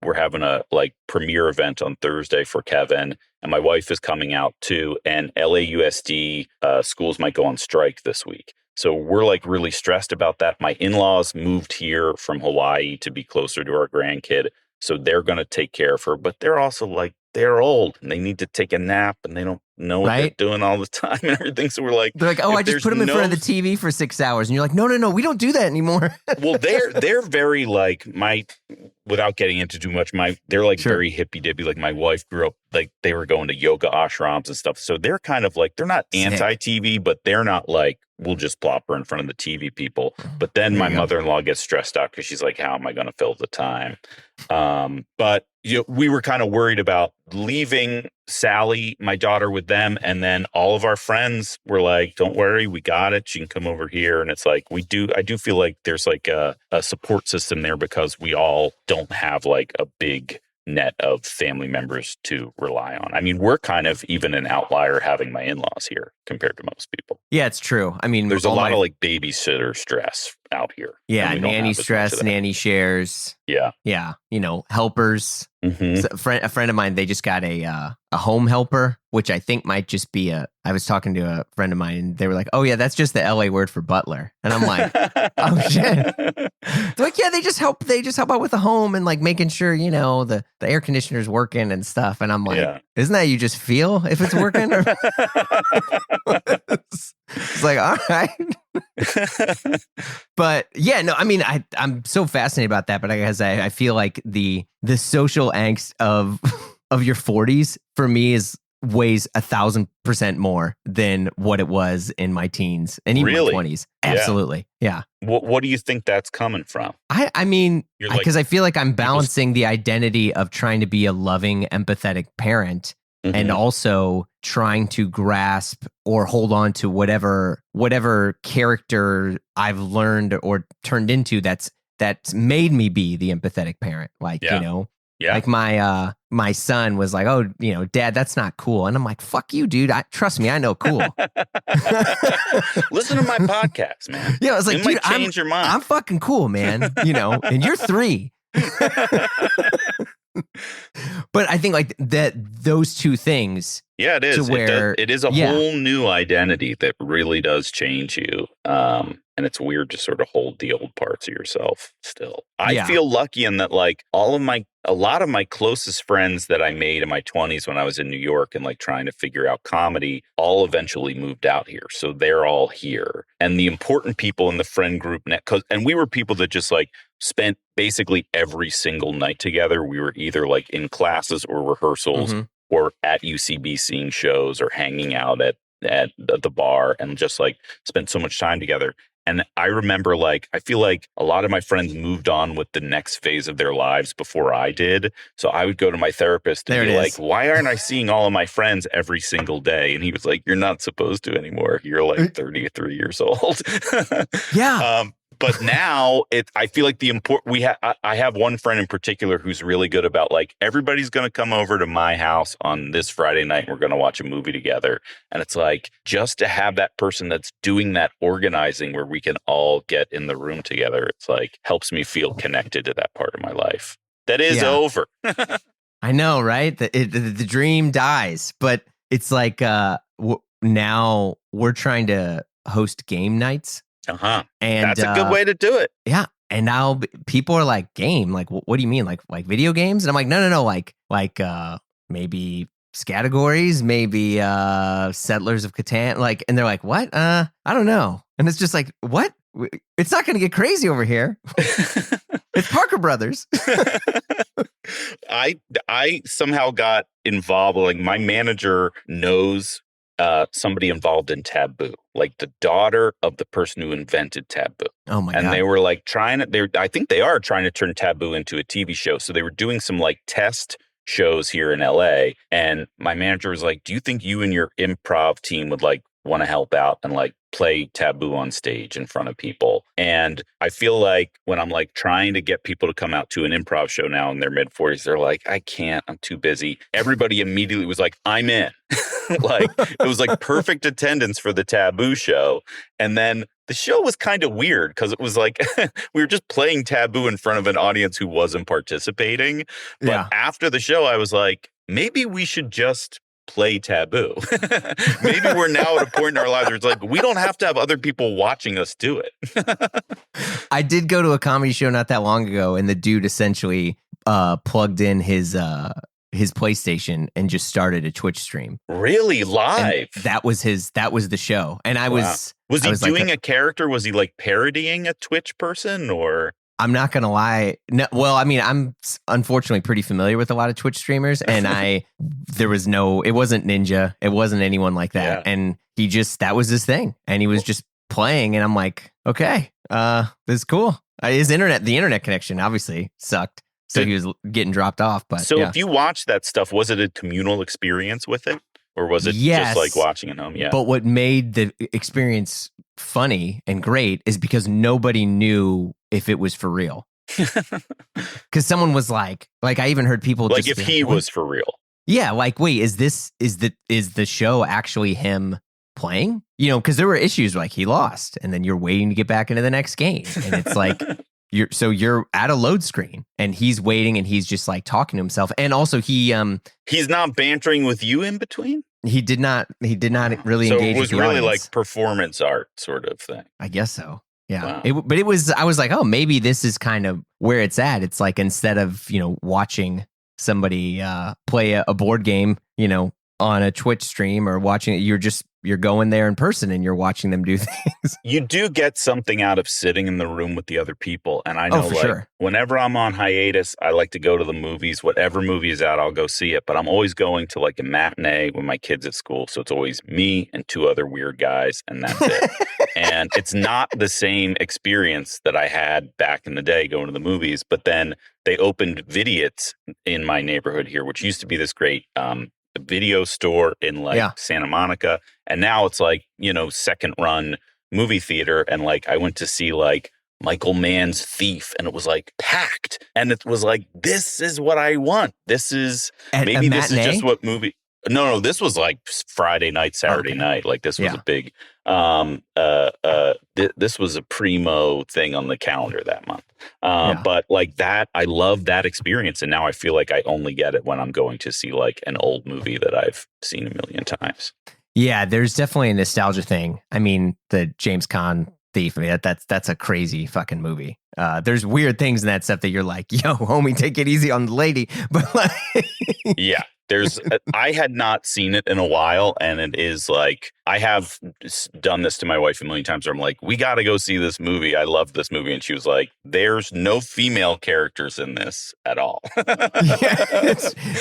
we're having a like premiere event on Thursday for Kevin, and my wife is coming out too. And LAUSD schools might go on strike this week. So we're like really stressed about that. My in-laws moved here from Hawaii to be closer to our grandkid. So they're going to take care of her, but they're also like, they're old and they need to take a nap and they don't know what they're doing all the time and everything. So we're like, they're like, oh, I just put them in front of the TV for 6 hours. And you're like, no, we don't do that anymore. Well, they're very like without getting into too much, they're like very hippy dippy. Like my wife grew up, like they were going to yoga ashrams and stuff. So they're kind of like, they're not anti-TV, but they're not like, we'll just plop her in front of the TV people. But then my mother-in-law gets stressed out because she's like, how am I going to fill the time? But you know, we were kind of worried about leaving Sally, my daughter, with them. And then all of our friends were like, don't worry, we got it. She can come over here. And it's like, I do feel like there's like a support system there because we all don't have like a big net of family members to rely on. I mean, we're kind of even an outlier having my in-laws here compared to most people. Yeah, it's true. I mean, there's a lot of like babysitter stress out here. Yeah, nanny stress, nanny shares. Yeah. You know, helpers. Mm-hmm. So a friend of mine, they just got a home helper, which I think might just be I was talking to a friend of mine and they were like, oh yeah, that's just the LA word for butler. And I'm like, oh shit. They're like, yeah, they just help out with the home and like making sure, you know, the air conditioner's working and stuff. And I'm like, isn't that you just feel if it's working? Or it's like, all right. But yeah, no, I mean, I'm so fascinated about that, but I feel like the social angst of your 40s for me weighs 1,000% more than what it was in my teens and even my 20s. Absolutely. Yeah. What do you think that's coming from? I mean, because I feel like I'm balancing the identity of trying to be a loving, empathetic parent and also trying to grasp or hold on to whatever character I've learned or turned into that's made me be the empathetic parent. Like, you know, like my son was like, oh, you know, Dad, that's not cool. And I'm like, fuck you, dude. Trust me, I know cool. Listen to my podcast, man. Yeah, I was like, it dude, might change your mind. I'm fucking cool, man. You know, and you're 3. But I think like those two things. Yeah, it is. It is a whole new identity that really does change you. And it's weird to sort of hold the old parts of yourself still. I Yeah. feel lucky in that like a lot of my closest friends that I made in my 20s when I was in New York and like trying to figure out comedy all eventually moved out here. So they're all here. And the important people in the friend group and we were people that just like spent basically every single night together. We were either like in classes or rehearsals or at UCB seeing shows or hanging out at the bar and just like spent so much time together. And I remember like, I feel like a lot of my friends moved on with the next phase of their lives before I did. So I would go to my therapist and be like, why aren't I seeing all of my friends every single day? And he was like, you're not supposed to anymore. You're like 33 years old. Yeah. But now I feel like I have one friend in particular who's really good about like, everybody's going to come over to my house on this Friday night. And we're going to watch a movie together. And it's like, just to have that person that's doing that organizing where we can all get in the room together. It's like, helps me feel connected to that part of my life. That is over. I know, right? The dream dies, but it's like, now we're trying to host game nights. And that's a good way to do it. Yeah. And now people are like, game, like, what do you mean? Like video games? And I'm like, no, like maybe categories, maybe Settlers of Catan, like, and they're like, what? I don't know. And it's just like, what? It's not going to get crazy over here. It's Parker Brothers. I somehow got involved. Like my manager knows somebody involved in Taboo, like the daughter of the person who invented Taboo. Oh my God. And they were like I think they are trying to turn Taboo into a TV show. So they were doing some like test shows here in LA. And my manager was like, do you think you and your improv team would like want to help out and like play Taboo on stage in front of people? And I feel like when I'm like trying to get people to come out to an improv show now in their mid-40s, they're like, I can't, I'm too busy. Everybody immediately was like, I'm in. Like it was like perfect attendance for the Taboo show. And then the show was kind of weird because it was like we were just playing Taboo in front of an audience who wasn't participating. But after the show, I was like, maybe we should just play Taboo. Maybe we're now at a point in our lives where it's like, we don't have to have other people watching us do it. I did go to a comedy show not that long ago, and the dude essentially plugged in his PlayStation and just started a Twitch stream. Really? Live? And that was the show. And I was he doing a character? Was he like parodying a Twitch person or? I'm not going to lie. No, well, I mean, I'm unfortunately pretty familiar with a lot of Twitch streamers, and it wasn't Ninja. It wasn't anyone like that. Yeah. And that was his thing. And he was just playing, and I'm like, okay, this is cool. The internet connection obviously sucked. So he was getting dropped off. But so if you watched that stuff, was it a communal experience with it? Or was it just like watching at home? Yeah. But what made the experience funny and great is because nobody knew if it was for real. Because someone was like I even heard people like if he was for real. Yeah, like wait, is the show actually him playing? You know, because there were issues like he lost, and then you're waiting to get back into the next game, and it's like. You're at a load screen and he's waiting and he's just like talking to himself. And also he's not bantering with you in between. He did not really so engage. It was really like performance art sort of thing. I guess so. Yeah. Wow. I was like, oh, maybe this is kind of where it's at. It's like instead of, watching somebody play a board game, on a Twitch stream or watching it, you're going there in person and you're watching them do things. You do get something out of sitting in the room with the other people. And I know sure. Whenever I'm on hiatus, I like to go to the movies. Whatever movie is out, I'll go see it. But I'm always going to like a matinee with my kids at school. So it's always me and two other weird guys and that's it. And it's not the same experience that I had back in the day going to the movies. But then they opened Vidiot's in my neighborhood here, which used to be this great video store in Santa Monica. And now it's like, second run movie theater. And like, I went to see like Michael Mann's Thief and it was like packed. And it was like, this is what I want. This is this is just what movie. No, this was like Friday night, Saturday night. Like this was a big, this was a primo thing on the calendar that month. But like that, I love that experience. And now I feel like I only get it when I'm going to see like an old movie that I've seen a million times. Yeah, there's definitely a nostalgia thing. I mean, the James Caan Thief. I mean, that's a crazy fucking movie. There's weird things in that stuff that you're like, yo, homie, take it easy on the lady. But like, Yeah. I had not seen it in a while, and it is like, I have done this to my wife a million times where I'm like, we got to go see this movie. I love this movie. And she was like, there's no female characters in this at all. yeah,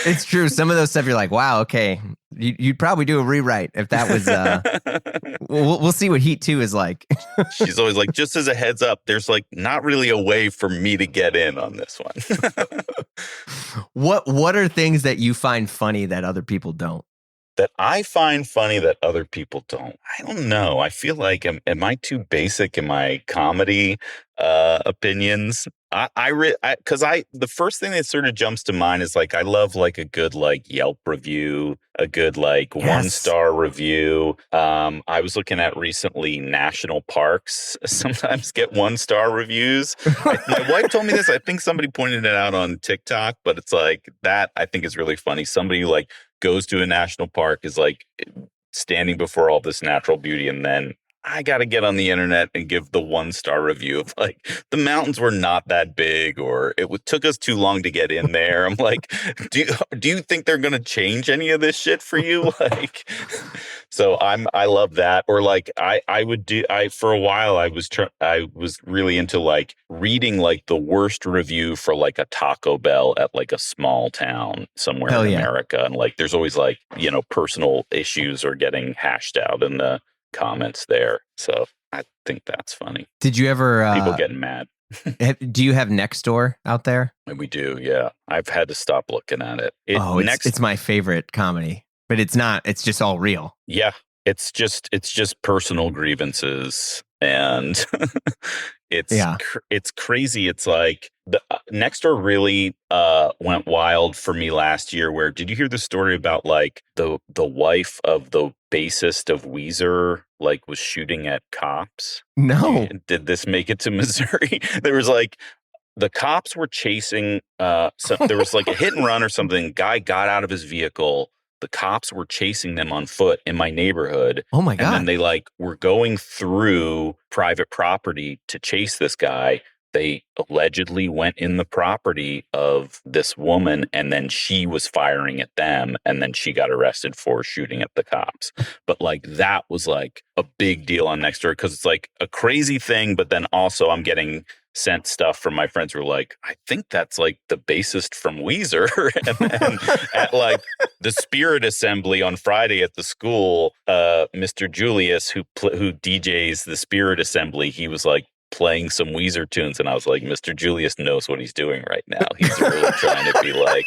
it's true. Some of those stuff you're like, wow, okay. You'd probably do a rewrite if that was, we'll see what Heat 2 is like. She's always like, just as a heads up, there's like not really a way for me to get in on this one. What are things that you find funny that other people don't? That I find funny that other people don't. I don't know. I feel like, am I too basic in my comedy opinions? Because the first thing that sort of jumps to mind is like, I love like a good like Yelp review, a good like 1-star review. I was looking at recently, national parks sometimes get 1-star reviews. My wife told me this. I think somebody pointed it out on TikTok, but it's like that. I think is really funny. Somebody like goes to a national park, is like standing before all this natural beauty, and then I got to get on the internet and give the 1-star review of like, the mountains were not that big, or took us too long to get in there. I'm like, do you think they're going to change any of this shit for you? Like, so I love that. Or like, for a while, I was really into like reading like the worst review for like a Taco Bell at like a small town somewhere in America. And like, there's always like, personal issues or getting hashed out in the comments there. So I think that's funny. Did you ever people getting mad? Do you have Nextdoor out there? We do, yeah. I've had to stop looking at it. It's my favorite comedy, but it's not. It's just all real. Yeah, it's just personal grievances, and it's crazy. It's like the Nextdoor really went wild for me last year. Where did you hear the story about like the wife of the bassist of Weezer like was shooting at cops? No. Did this make it to Missouri? There was like, the cops were chasing there was like a hit and run or something. Guy got out of his vehicle. The cops were chasing them on foot in my neighborhood. Oh my God. And then they like were going through private property to chase this guy. They allegedly went in the property of this woman, and then she was firing at them, and then she got arrested for shooting at the cops. But like, that was like a big deal on Nextdoor, because it's like a crazy thing. But then also I'm getting sent stuff from my friends who are like, I think that's like the bassist from Weezer. And then at like the Spirit Assembly on Friday at the school, Mr. Julius, who DJs the Spirit Assembly, he was like playing some Weezer tunes, and I was like, Mr. Julius knows what he's doing right now. He's really trying to be like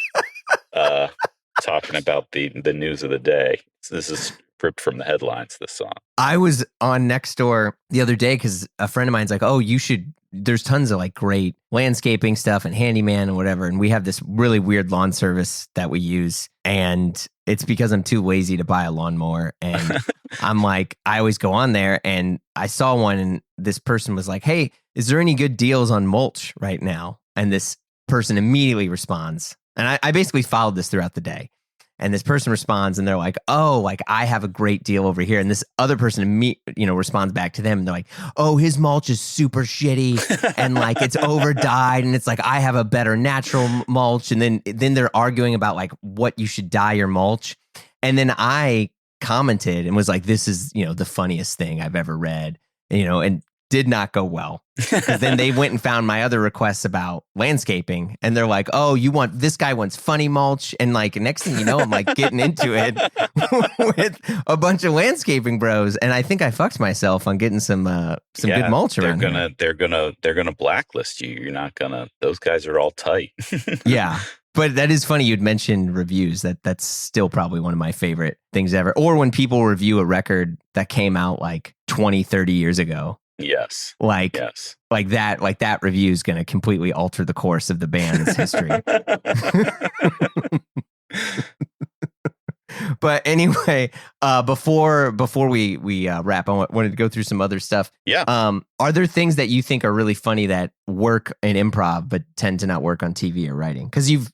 talking about the news of the day. So this is ripped from the headlines, this song. I was on Nextdoor the other day because a friend of mine's like, oh, you should, there's tons of like great landscaping stuff and handyman and whatever. And we have this really weird lawn service that we use. And it's because I'm too lazy to buy a lawnmower. And I'm like, I always go on there, and I saw one, and this person was like, hey, is there any good deals on mulch right now? And this person immediately responds. And I basically followed this throughout the day. And this person responds, and they're like, oh, like I have a great deal over here. And this other person, responds back to them. And they're like, oh, his mulch is super shitty. And like, it's over dyed. And it's like, I have a better natural mulch. And then they're arguing about like what you should dye your mulch. And then I commented and was like, this is, the funniest thing I've ever read, and did not go well. Because then they went and found my other requests about landscaping, and they're like, oh, this guy wants funny mulch. And like, next thing you know, I'm like getting into it with a bunch of landscaping bros. And I think I fucked myself on getting some good mulch around here. They're gonna blacklist you. You're not gonna, those guys are all tight. Yeah. But that is funny. You'd mentioned reviews. That's still probably one of my favorite things ever. Or when people review a record that came out like 20, 30 years ago. Yes. Yes. Like that review is going to completely alter the course of the band's history. But anyway, before we wrap, I wanted to go through some other stuff. Yeah. Are there things that you think are really funny that work in improv but tend to not work on TV or writing? Because you've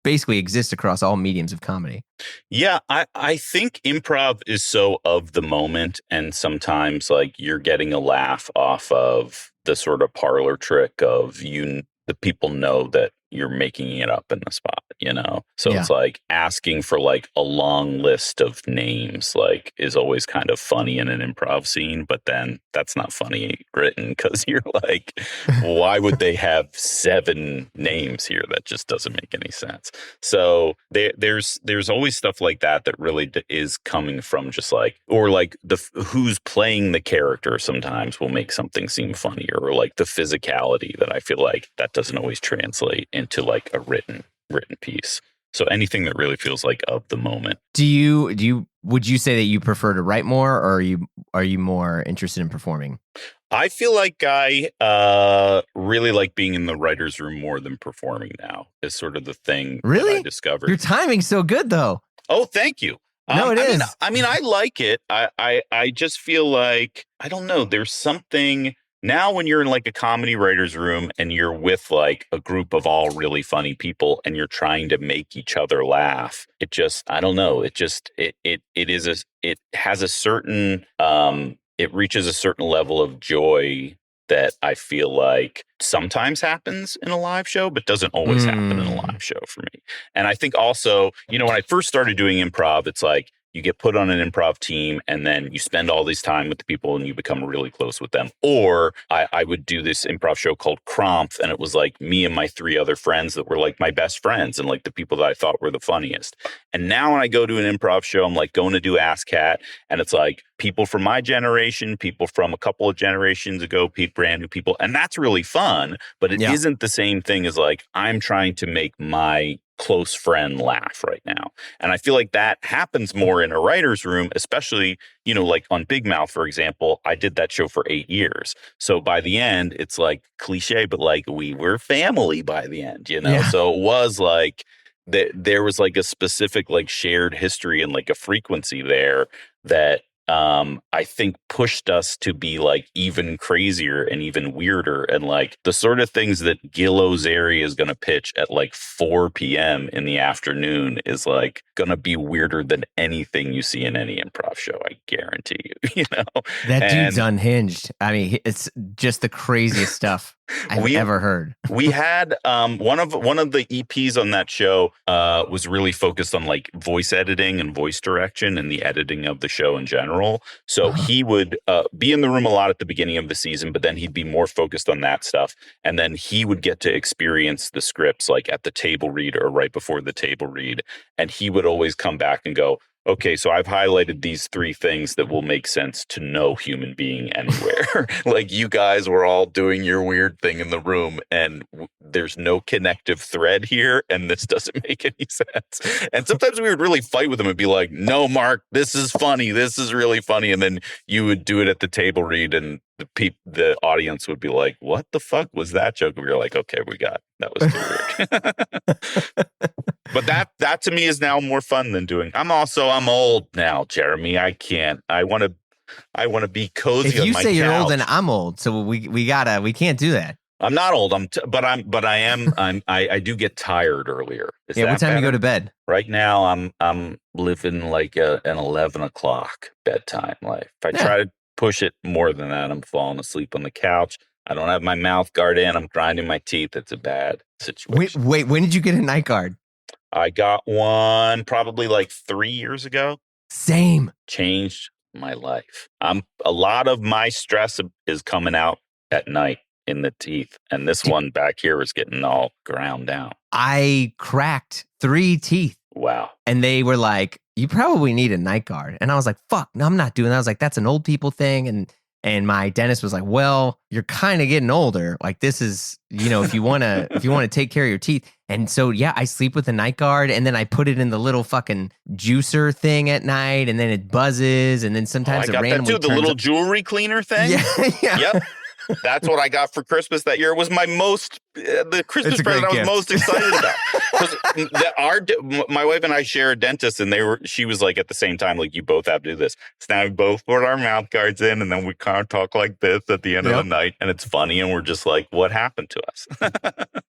basically exists across all mediums of comedy. Yeah, I think improv is so of the moment, and sometimes like you're getting a laugh off of the sort of parlor trick of the people know that you're making it up in the spot, you know? So Yeah. it's like asking for like a long list of names, like is always kind of funny in an improv scene, but then that's not funny written because you're like, why would they have 7 names here? That just doesn't make any sense. So there's always stuff like that that really is coming from just like, or like who's playing the character sometimes will make something seem funnier, or like the physicality that I feel like that doesn't always translate into like a written piece. So anything that really feels like of the moment. Would you say that you prefer to write more, or are you more interested in performing? I feel like I really like being in the writer's room more than performing now, is sort of the thing Really? that I discovered. Your timing's so good, though. Oh, thank you. No, it is. I mean, I like it. I just feel like, I don't know, there's something now when you're in like a comedy writer's room and you're with like a group of all really funny people and you're trying to make each other laugh. It just, I don't know. It just, it has a certain, it reaches a certain level of joy that I feel like sometimes happens in a live show, but doesn't always happen in a live show for me. And I think also, you know, when I first started doing improv, it's like you get put on an improv team and then you spend all this time with the people and you become really close with them. Or I would do this improv show called Krampf, and it was like me and my 3 other friends that were like my best friends and like the people that I thought were the funniest. And now when I go to an improv show, I'm like going to do Ass Cat, and it's like people from my generation, people from a couple of generations ago, brand new people. And that's really fun, but it isn't the same thing as like I'm trying to make my close friend laugh right now. And I feel like that happens more in a writer's room, especially, you know, like on Big Mouth, for example. I did that show for 8 years. So by the end, it's like cliche, but like we were family by the end, you know? Yeah. So it was like there was like a specific like shared history and like a frequency there that I think pushed us to be like even crazier and even weirder, and like the sort of things that Gil Ozeri is going to pitch at like 4 p.m. in the afternoon is like going to be weirder than anything you see in any improv show. I guarantee you, you know, that dude's unhinged. I mean, it's just the craziest stuff I've ever heard. We had one of the EPs on that show was really focused on like voice editing and voice direction and the editing of the show in general. So he would be in the room a lot at the beginning of the season, but then he'd be more focused on that stuff. And then he would get to experience the scripts like at the table read or right before the table read. And he would always come back and go, okay, so I've highlighted these 3 things that will make sense to no human being anywhere. Like you guys were all doing your weird thing in the room and there's no connective thread here and this doesn't make any sense. And sometimes we would really fight with them and be like, no, Mark, this is funny. This is really funny. And then you would do it at the table read and the audience would be like, what the fuck was that joke? And we were like, okay, that was too weird. But that to me is now more fun than doing. I'm old now, Jeremy. I want to be cozy. If you on my say couch. You're old, then I'm old. So we can't do that. I'm not old. I do get tired earlier. What time do you go to bed? Right now, I'm living like an 11 o'clock bedtime life. If I try to push it more than that, I'm falling asleep on the couch. I don't have my mouth guard in. I'm grinding my teeth. It's a bad situation. Wait, when did you get a night guard? I got one probably like 3 years ago. Same. Changed my life. A lot of my stress is coming out at night in the teeth. And this one back here is getting all ground down. I cracked 3 teeth. Wow. And they were like, you probably need a night guard. And I was like, fuck, no, I'm not doing that. I was like, that's an old people thing. And my dentist was like, well, you're kind of getting older. Like this is, you know, if you want to take care of your teeth. And so, yeah, I sleep with a night guard and then I put it in the little fucking juicer thing at night and then it buzzes. And then sometimes it randomly that too, the little jewelry cleaner thing. Yeah. Yep. That's what I got for Christmas that year. It was my most the Christmas It's a present great I was gift. most excited about. Because my wife and I share a dentist, and she was like, at the same time, like, you both have to do this. So now we both put our mouth guards in, and then we kind of talk like this at the end of the Yep. night, and it's funny, and we're just like, what happened to us?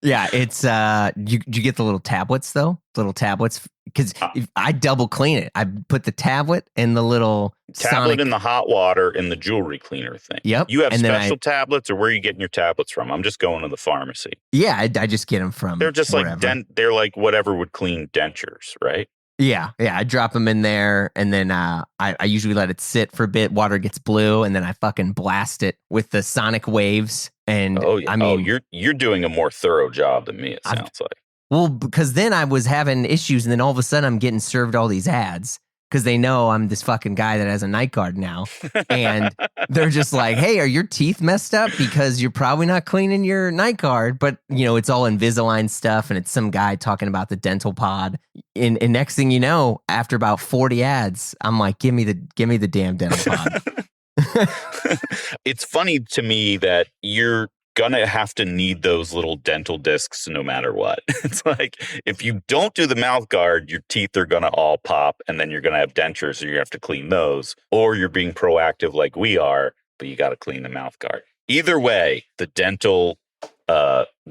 Yeah, it's you get the little tablets though, little tablets, because I double clean it. I put the tablet and the little Tablet Sonic. in the hot water and the jewelry cleaner thing. Yep. You have And then special tablets, or where are you getting your tablets from? I'm just going to the pharmacy. Yeah, I just get them from. They're just wherever. like they're like whatever would clean dentures, right? Yeah, I drop them in there, and then I usually let it sit for a bit. Water gets blue, and then I fucking blast it with the sonic waves. And yeah. I mean, you're doing a more thorough job than me. It sounds like. Well, because then I was having issues, and then all of a sudden I'm getting served all these ads because they know I'm this fucking guy that has a night guard now, and they're just like, "Hey, are your teeth messed up? Because you're probably not cleaning your night guard." But it's all Invisalign stuff, and it's some guy talking about the dental pod. And next thing you know, after about 40 ads, I'm like, "Give me the damn dental pod." It's funny to me that you're gonna have to need those little dental discs no matter what. It's like, if you don't do the mouth guard, your teeth are gonna all pop, and then you're gonna have dentures, so you have to clean those, or you're being proactive like we are, but you got to clean the mouth guard. Either way, the dental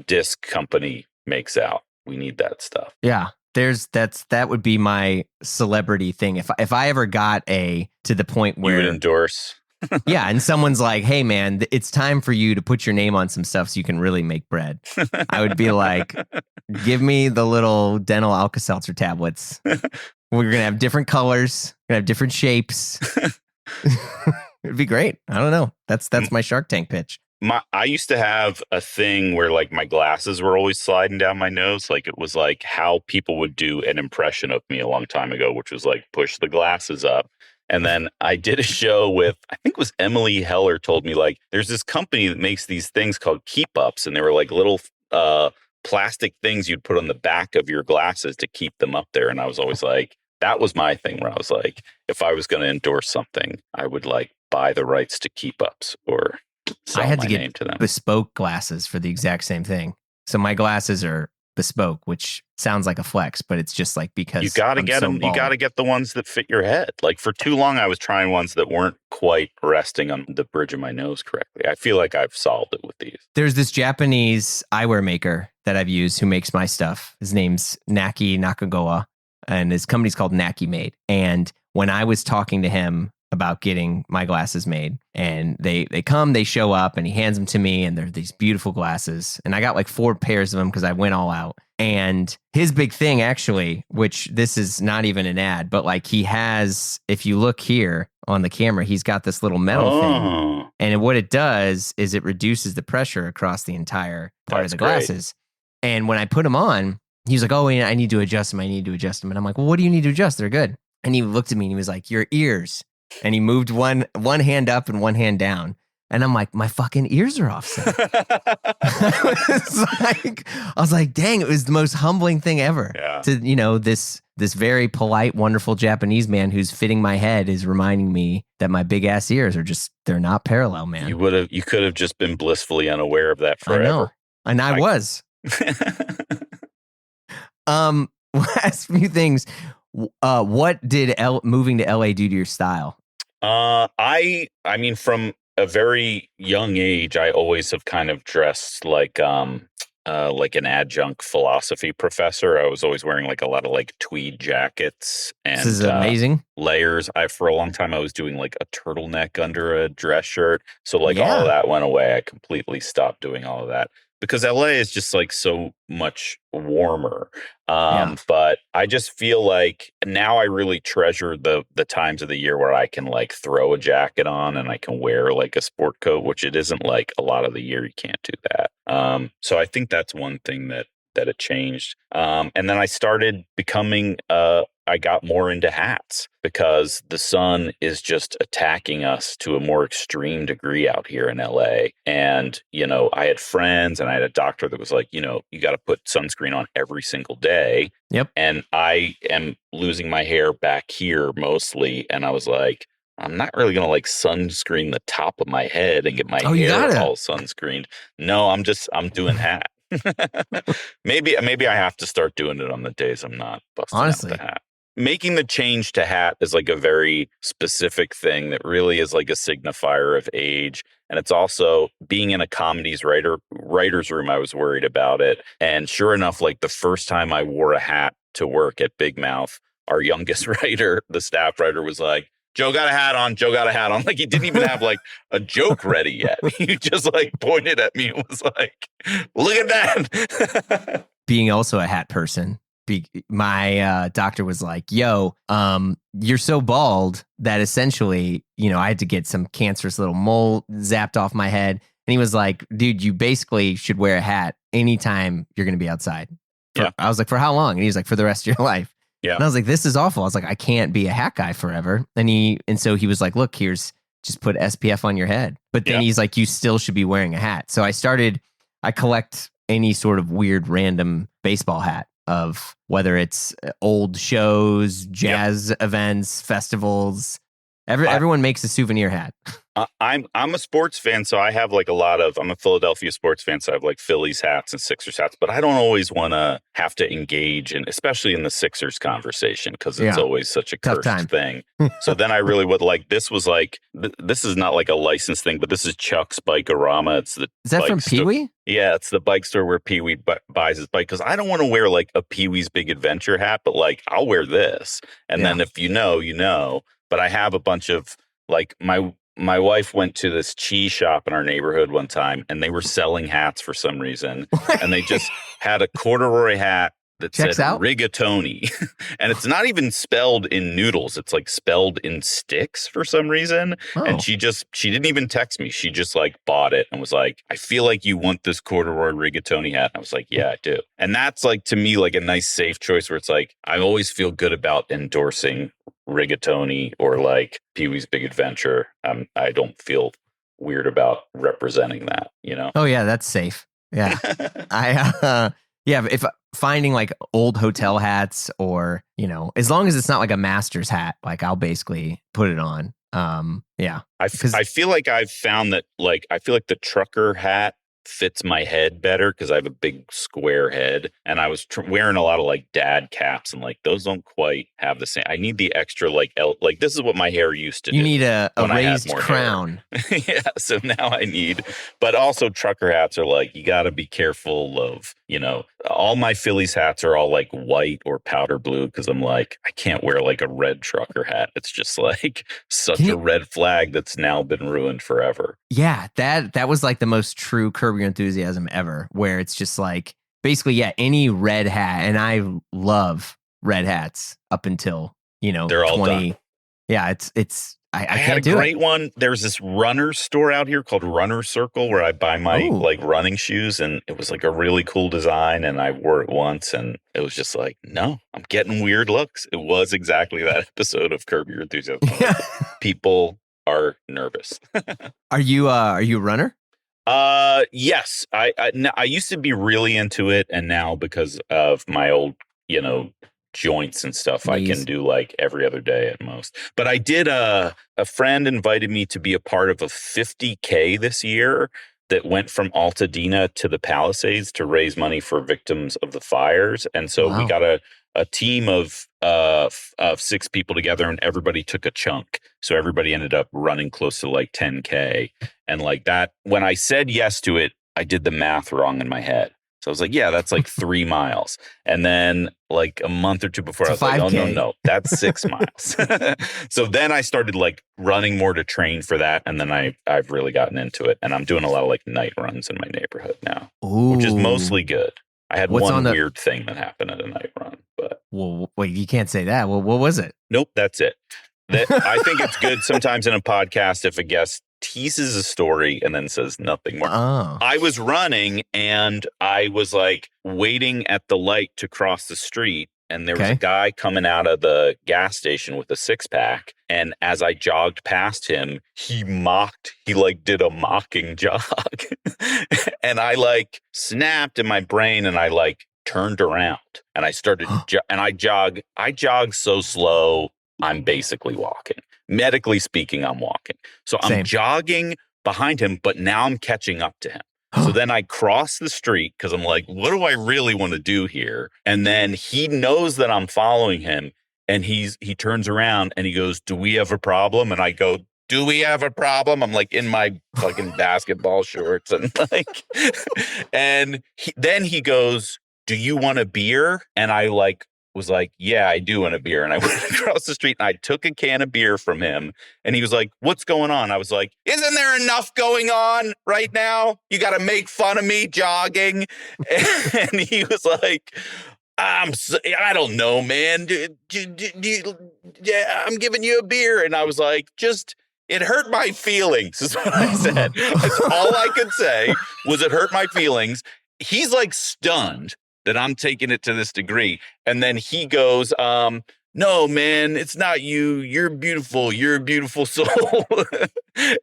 disc company makes out. We need that stuff. Yeah. That would be my celebrity thing. If I ever got to the point where you would endorse. Yeah, and someone's like, "Hey, man, it's time for you to put your name on some stuff so you can really make bread." I would be like, "Give me the little dental Alka-Seltzer tablets. We're gonna have different colors, gonna have different shapes. It'd be great." I don't know. That's my Shark Tank pitch. I used to have a thing where like my glasses were always sliding down my nose. Like it was like how people would do an impression of me a long time ago, which was like push the glasses up. And then I did a show with, I think it was Emily Heller told me, like, there's this company that makes these things called keep ups. And they were like little plastic things you'd put on the back of your glasses to keep them up there. And I was always like, that was my thing where I was like, if I was going to endorse something, I would like buy the rights to keep ups or sell I had my to get name to them. bespoke glasses for the exact same thing. So my glasses are bespoke, which sounds like a flex, but it's just like because you got to get them. You got to get the ones that fit your head. Like for too long, I was trying ones that weren't quite resting on the bridge of my nose correctly. I feel like I've solved it with these. There's this Japanese eyewear maker that I've used who makes my stuff. His name's Naki Nakagawa, and his company's called Naki Made. And when I was talking to him about getting my glasses made, and they show up, and he hands them to me, and they're these beautiful glasses, and I got like 4 pairs of them because I went all out. And his big thing, actually, which this is not even an ad, but like he has, if you look here on the camera, he's got this little metal thing, and what it does is it reduces the pressure across the entire part of the glasses. Great. And when I put them on, he was like, "Oh, I need to adjust them. I need to adjust them." And I'm like, "Well, what do you need to adjust? They're good." And he looked at me and he was like, "Your ears." And he moved one hand up and one hand down. And I'm like, "My fucking ears are offset." I was like, dang, it was the most humbling thing ever. Yeah. To, this very polite, wonderful Japanese man who's fitting my head is reminding me that my big ass ears are they're not parallel, man. You could have just been blissfully unaware of that forever. I know. And I was. Last few things. What did moving to LA do to your style? I mean, from a very young age, I always have kind of dressed like an adjunct philosophy professor. I was always wearing like a lot of like tweed jackets and this is amazing layers. For a long time, I was doing like a turtleneck under a dress shirt. So like all of that went away. I completely stopped doing all of that because LA is just like so much warmer. But I just feel like now I really treasure the times of the year where I can like throw a jacket on and I can wear like a sport coat, which it isn't like a lot of the year you can't do that. So I think that's one thing that it changed. And then I started becoming I got more into hats because the sun is just attacking us to a more extreme degree out here in LA. And, I had friends and I had a doctor that was like, you got to put sunscreen on every single day. Yep. And I am losing my hair back here mostly. And I was like, I'm not really going to like sunscreen the top of my head and get my hair all sunscreened. No, I'm doing hat. Maybe I have to start doing it on the days I'm not busting out the Honestly. hat. Making the change to hat is like a very specific thing that really is like a signifier of age. And it's also being in a writer's room, I was worried about it. And sure enough, like the first time I wore a hat to work at Big Mouth, our youngest writer, the staff writer, was like, Joe got a hat on. Joe got a hat on. Like he didn't even have like a joke ready yet. He just like pointed at me and was like, look at that. Being also a hat person, my doctor was like, yo, you're so bald that essentially, I had to get some cancerous little mole zapped off my head. And he was like, dude, you basically should wear a hat anytime you're going to be outside. I was like, for how long? And he's like, for the rest of your life. Yeah. And I was like, this is awful. I was like, I can't be a hat guy forever. And so he was like, look, just put SPF on your head. But then he's like, you still should be wearing a hat. So I collect any sort of weird random baseball hat of whether it's old shows, jazz events, festivals. Everyone makes a souvenir hat. I'm a sports fan, so I have like I'm a Philadelphia sports fan, so I have like Phillies hats and Sixers hats, but I don't always want to have to engage in, especially in the Sixers conversation, because it's always such a cursed thing. So then I really would like, this was like, this is not like a licensed thing, but this is Chuck's Bike-O-Rama. Is that from Pee-wee? Yeah, it's the bike store where Pee-wee buys his bike, because I don't want to wear like a Pee-wee's Big Adventure hat, but like I'll wear this. And then if you know, but I have a bunch of like my wife went to this cheese shop in our neighborhood one time, and they were selling hats for some reason. And they just had a corduroy hat that said rigatoni. And it's not even spelled in noodles. It's like spelled in sticks for some reason. Oh. And she didn't even text me. She just like bought it and was like, I feel like you want this corduroy rigatoni hat. And I was like, yeah, I do. And that's like, to me, like a nice safe choice where it's like, I always feel good about endorsing rigatoni or like Pee-wee's Big Adventure. I don't feel weird about representing that, Oh yeah, that's safe. Yeah. If finding like old hotel hats or, as long as it's not like a master's hat, like I'll basically put it on. I feel like I've found that like, I feel like the trucker hat fits my head better because I have a big square head, and I was wearing a lot of like dad caps, and like those don't quite have the same. I need the extra like this is what my hair used to do. You need a raised crown. Yeah, so now I need, but also trucker hats are like, you got to be careful of, all my Phillies hats are all like white or powder blue because I'm like, I can't wear like a red trucker hat. It's just like such a red flag that's now been ruined forever. Yeah, that was like the most true Curb Your Enthusiasm ever, where it's just like basically, any red hat, and I love red hats up until they're all 20. Done. Yeah, I had a great one. There's this runner store out here called Runner Circle where I buy my like running shoes, and it was like a really cool design, and I wore it once, and it was just like, no, I'm getting weird looks. It was exactly that episode of Curb Your Enthusiasm. People are nervous. Are you a runner? Yes. I used to be really into it, and now because of my old, joints and stuff, I can do like every other day at most. But I did a friend invited me to be a part of a 50K this year that went from Altadena to the Palisades to raise money for victims of the fires. And so we got a team of 6 people together, and everybody took a chunk. So everybody ended up running close to like 10K. And like that, when I said yes to it, I did the math wrong in my head. So I was like, yeah, that's like 3 miles. And then like a month or two before, I was like, oh, no, that's 6 miles. So then I started like running more to train for that. And then I've really gotten into it. And I'm doing a lot of like night runs in my neighborhood now, which is mostly good. I had one weird thing that happened at a night run, but well, wait, you can't say that. Well, what was it? Nope, that's it. I think it's good sometimes in a podcast if a guest teases a story and then says nothing more. Oh. I was running and I was like waiting at the light to cross the street, and there was a guy coming out of the gas station with a 6-pack. And as I jogged past him, he like did a mocking jog. And I like snapped in my brain, and I like turned around, and I started and I jog so slow, I'm basically walking. Medically speaking, I'm walking. So I'm jogging behind him, but now I'm catching up to him. So then I cross the street because I'm like, what do I really want to do here? And then he knows that I'm following him, and he turns around and he goes, "Do we have a problem?" And I go, "Do we have a problem?" I'm like in my fucking basketball shorts and like, and then he goes, "Do you want a beer?" And I was like, "Yeah, I do want a beer." And I went across the street and I took a can of beer from him, and he was like, "What's going on?" I was like, "Isn't there enough going on right now? You got to make fun of me jogging." And he was like, I don't know, man. Yeah, I'm giving you a beer. And I was like, it hurt my feelings, is what I said. That's all I could say was it hurt my feelings. He's like stunned that I'm taking it to this degree. And then he goes, "No, man, it's not you. You're beautiful. You're a beautiful soul."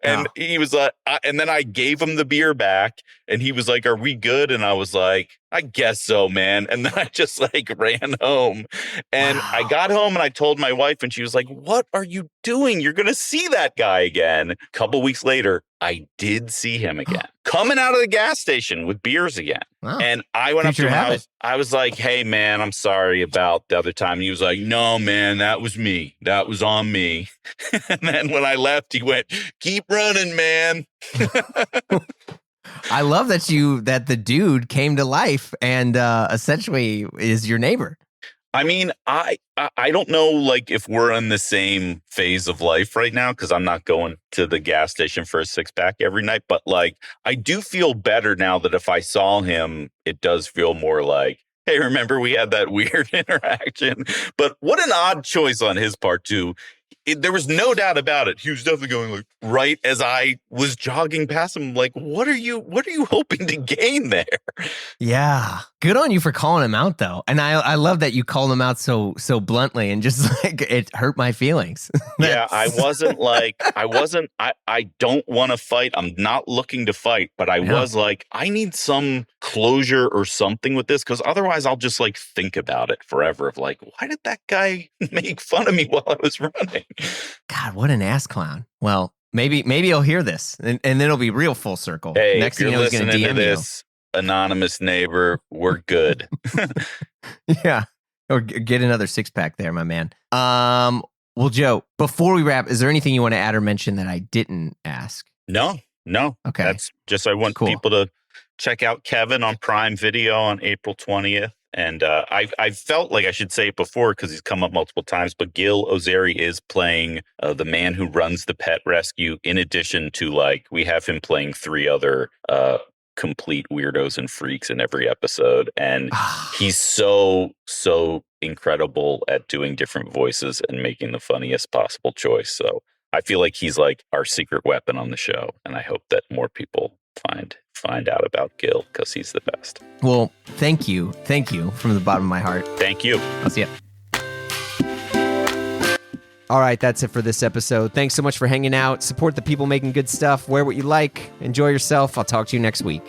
And he was like, and then I gave him the beer back, and he was like, "Are we good?" And I was like, "I guess so, man." And then I just like ran home, and I got home and I told my wife, and she was like, "What are you doing? You're going to see that guy again." A couple weeks later, I did see him again, coming out of the gas station with beers again. Wow. And I went up to him. I was like, "Hey, man, I'm sorry about the other time." And he was like, "No, man, that was me. That was on me." And then when I left, he went, "Keep running, man." I love that the dude came to life and essentially is your neighbor. I mean, I don't know, like, if we're in the same phase of life right now, because I'm not going to the gas station for a 6-pack every night. But like, I do feel better now that if I saw him, it does feel more like, hey, remember we had that weird interaction? But what an odd choice on his part too. There was no doubt about it. He was definitely going like right as I was jogging past him. Like, what are you hoping to gain there? Yeah, good on you for calling him out though, and I love that you called him out so bluntly and just like it hurt my feelings. Yeah, I don't want to fight. I'm not looking to fight, but I was like, I need some closure or something with this, because otherwise I'll just like think about it forever of like, why did that guy make fun of me while I was running? God, what an ass clown. Well, maybe he'll hear this and then it'll be real full circle. Hey, next if thing you're you know, he's going to listening DM to this, anonymous neighbor, we're good. Yeah. Or get another 6-pack there, my man. Well, Joe, before we wrap, is there anything you want to add or mention that I didn't ask? No. Okay. That's just, I want people to check out Kevin on Prime Video on April 20th. And I felt like I should say it before because he's come up multiple times, but Gil Ozeri is playing the man who runs the pet rescue. In addition to, like, we have him playing 3 other complete weirdos and freaks in every episode. And he's so incredible at doing different voices and making the funniest possible choice. So I feel like he's like our secret weapon on the show. And I hope that more people find out about Gil, because he's the best. Well, thank you from the bottom of my heart. Thank you. I'll see ya. All right, that's it for this episode. Thanks so much for hanging out. Support the people making good stuff. Wear what you like. Enjoy yourself. I'll talk to you next week.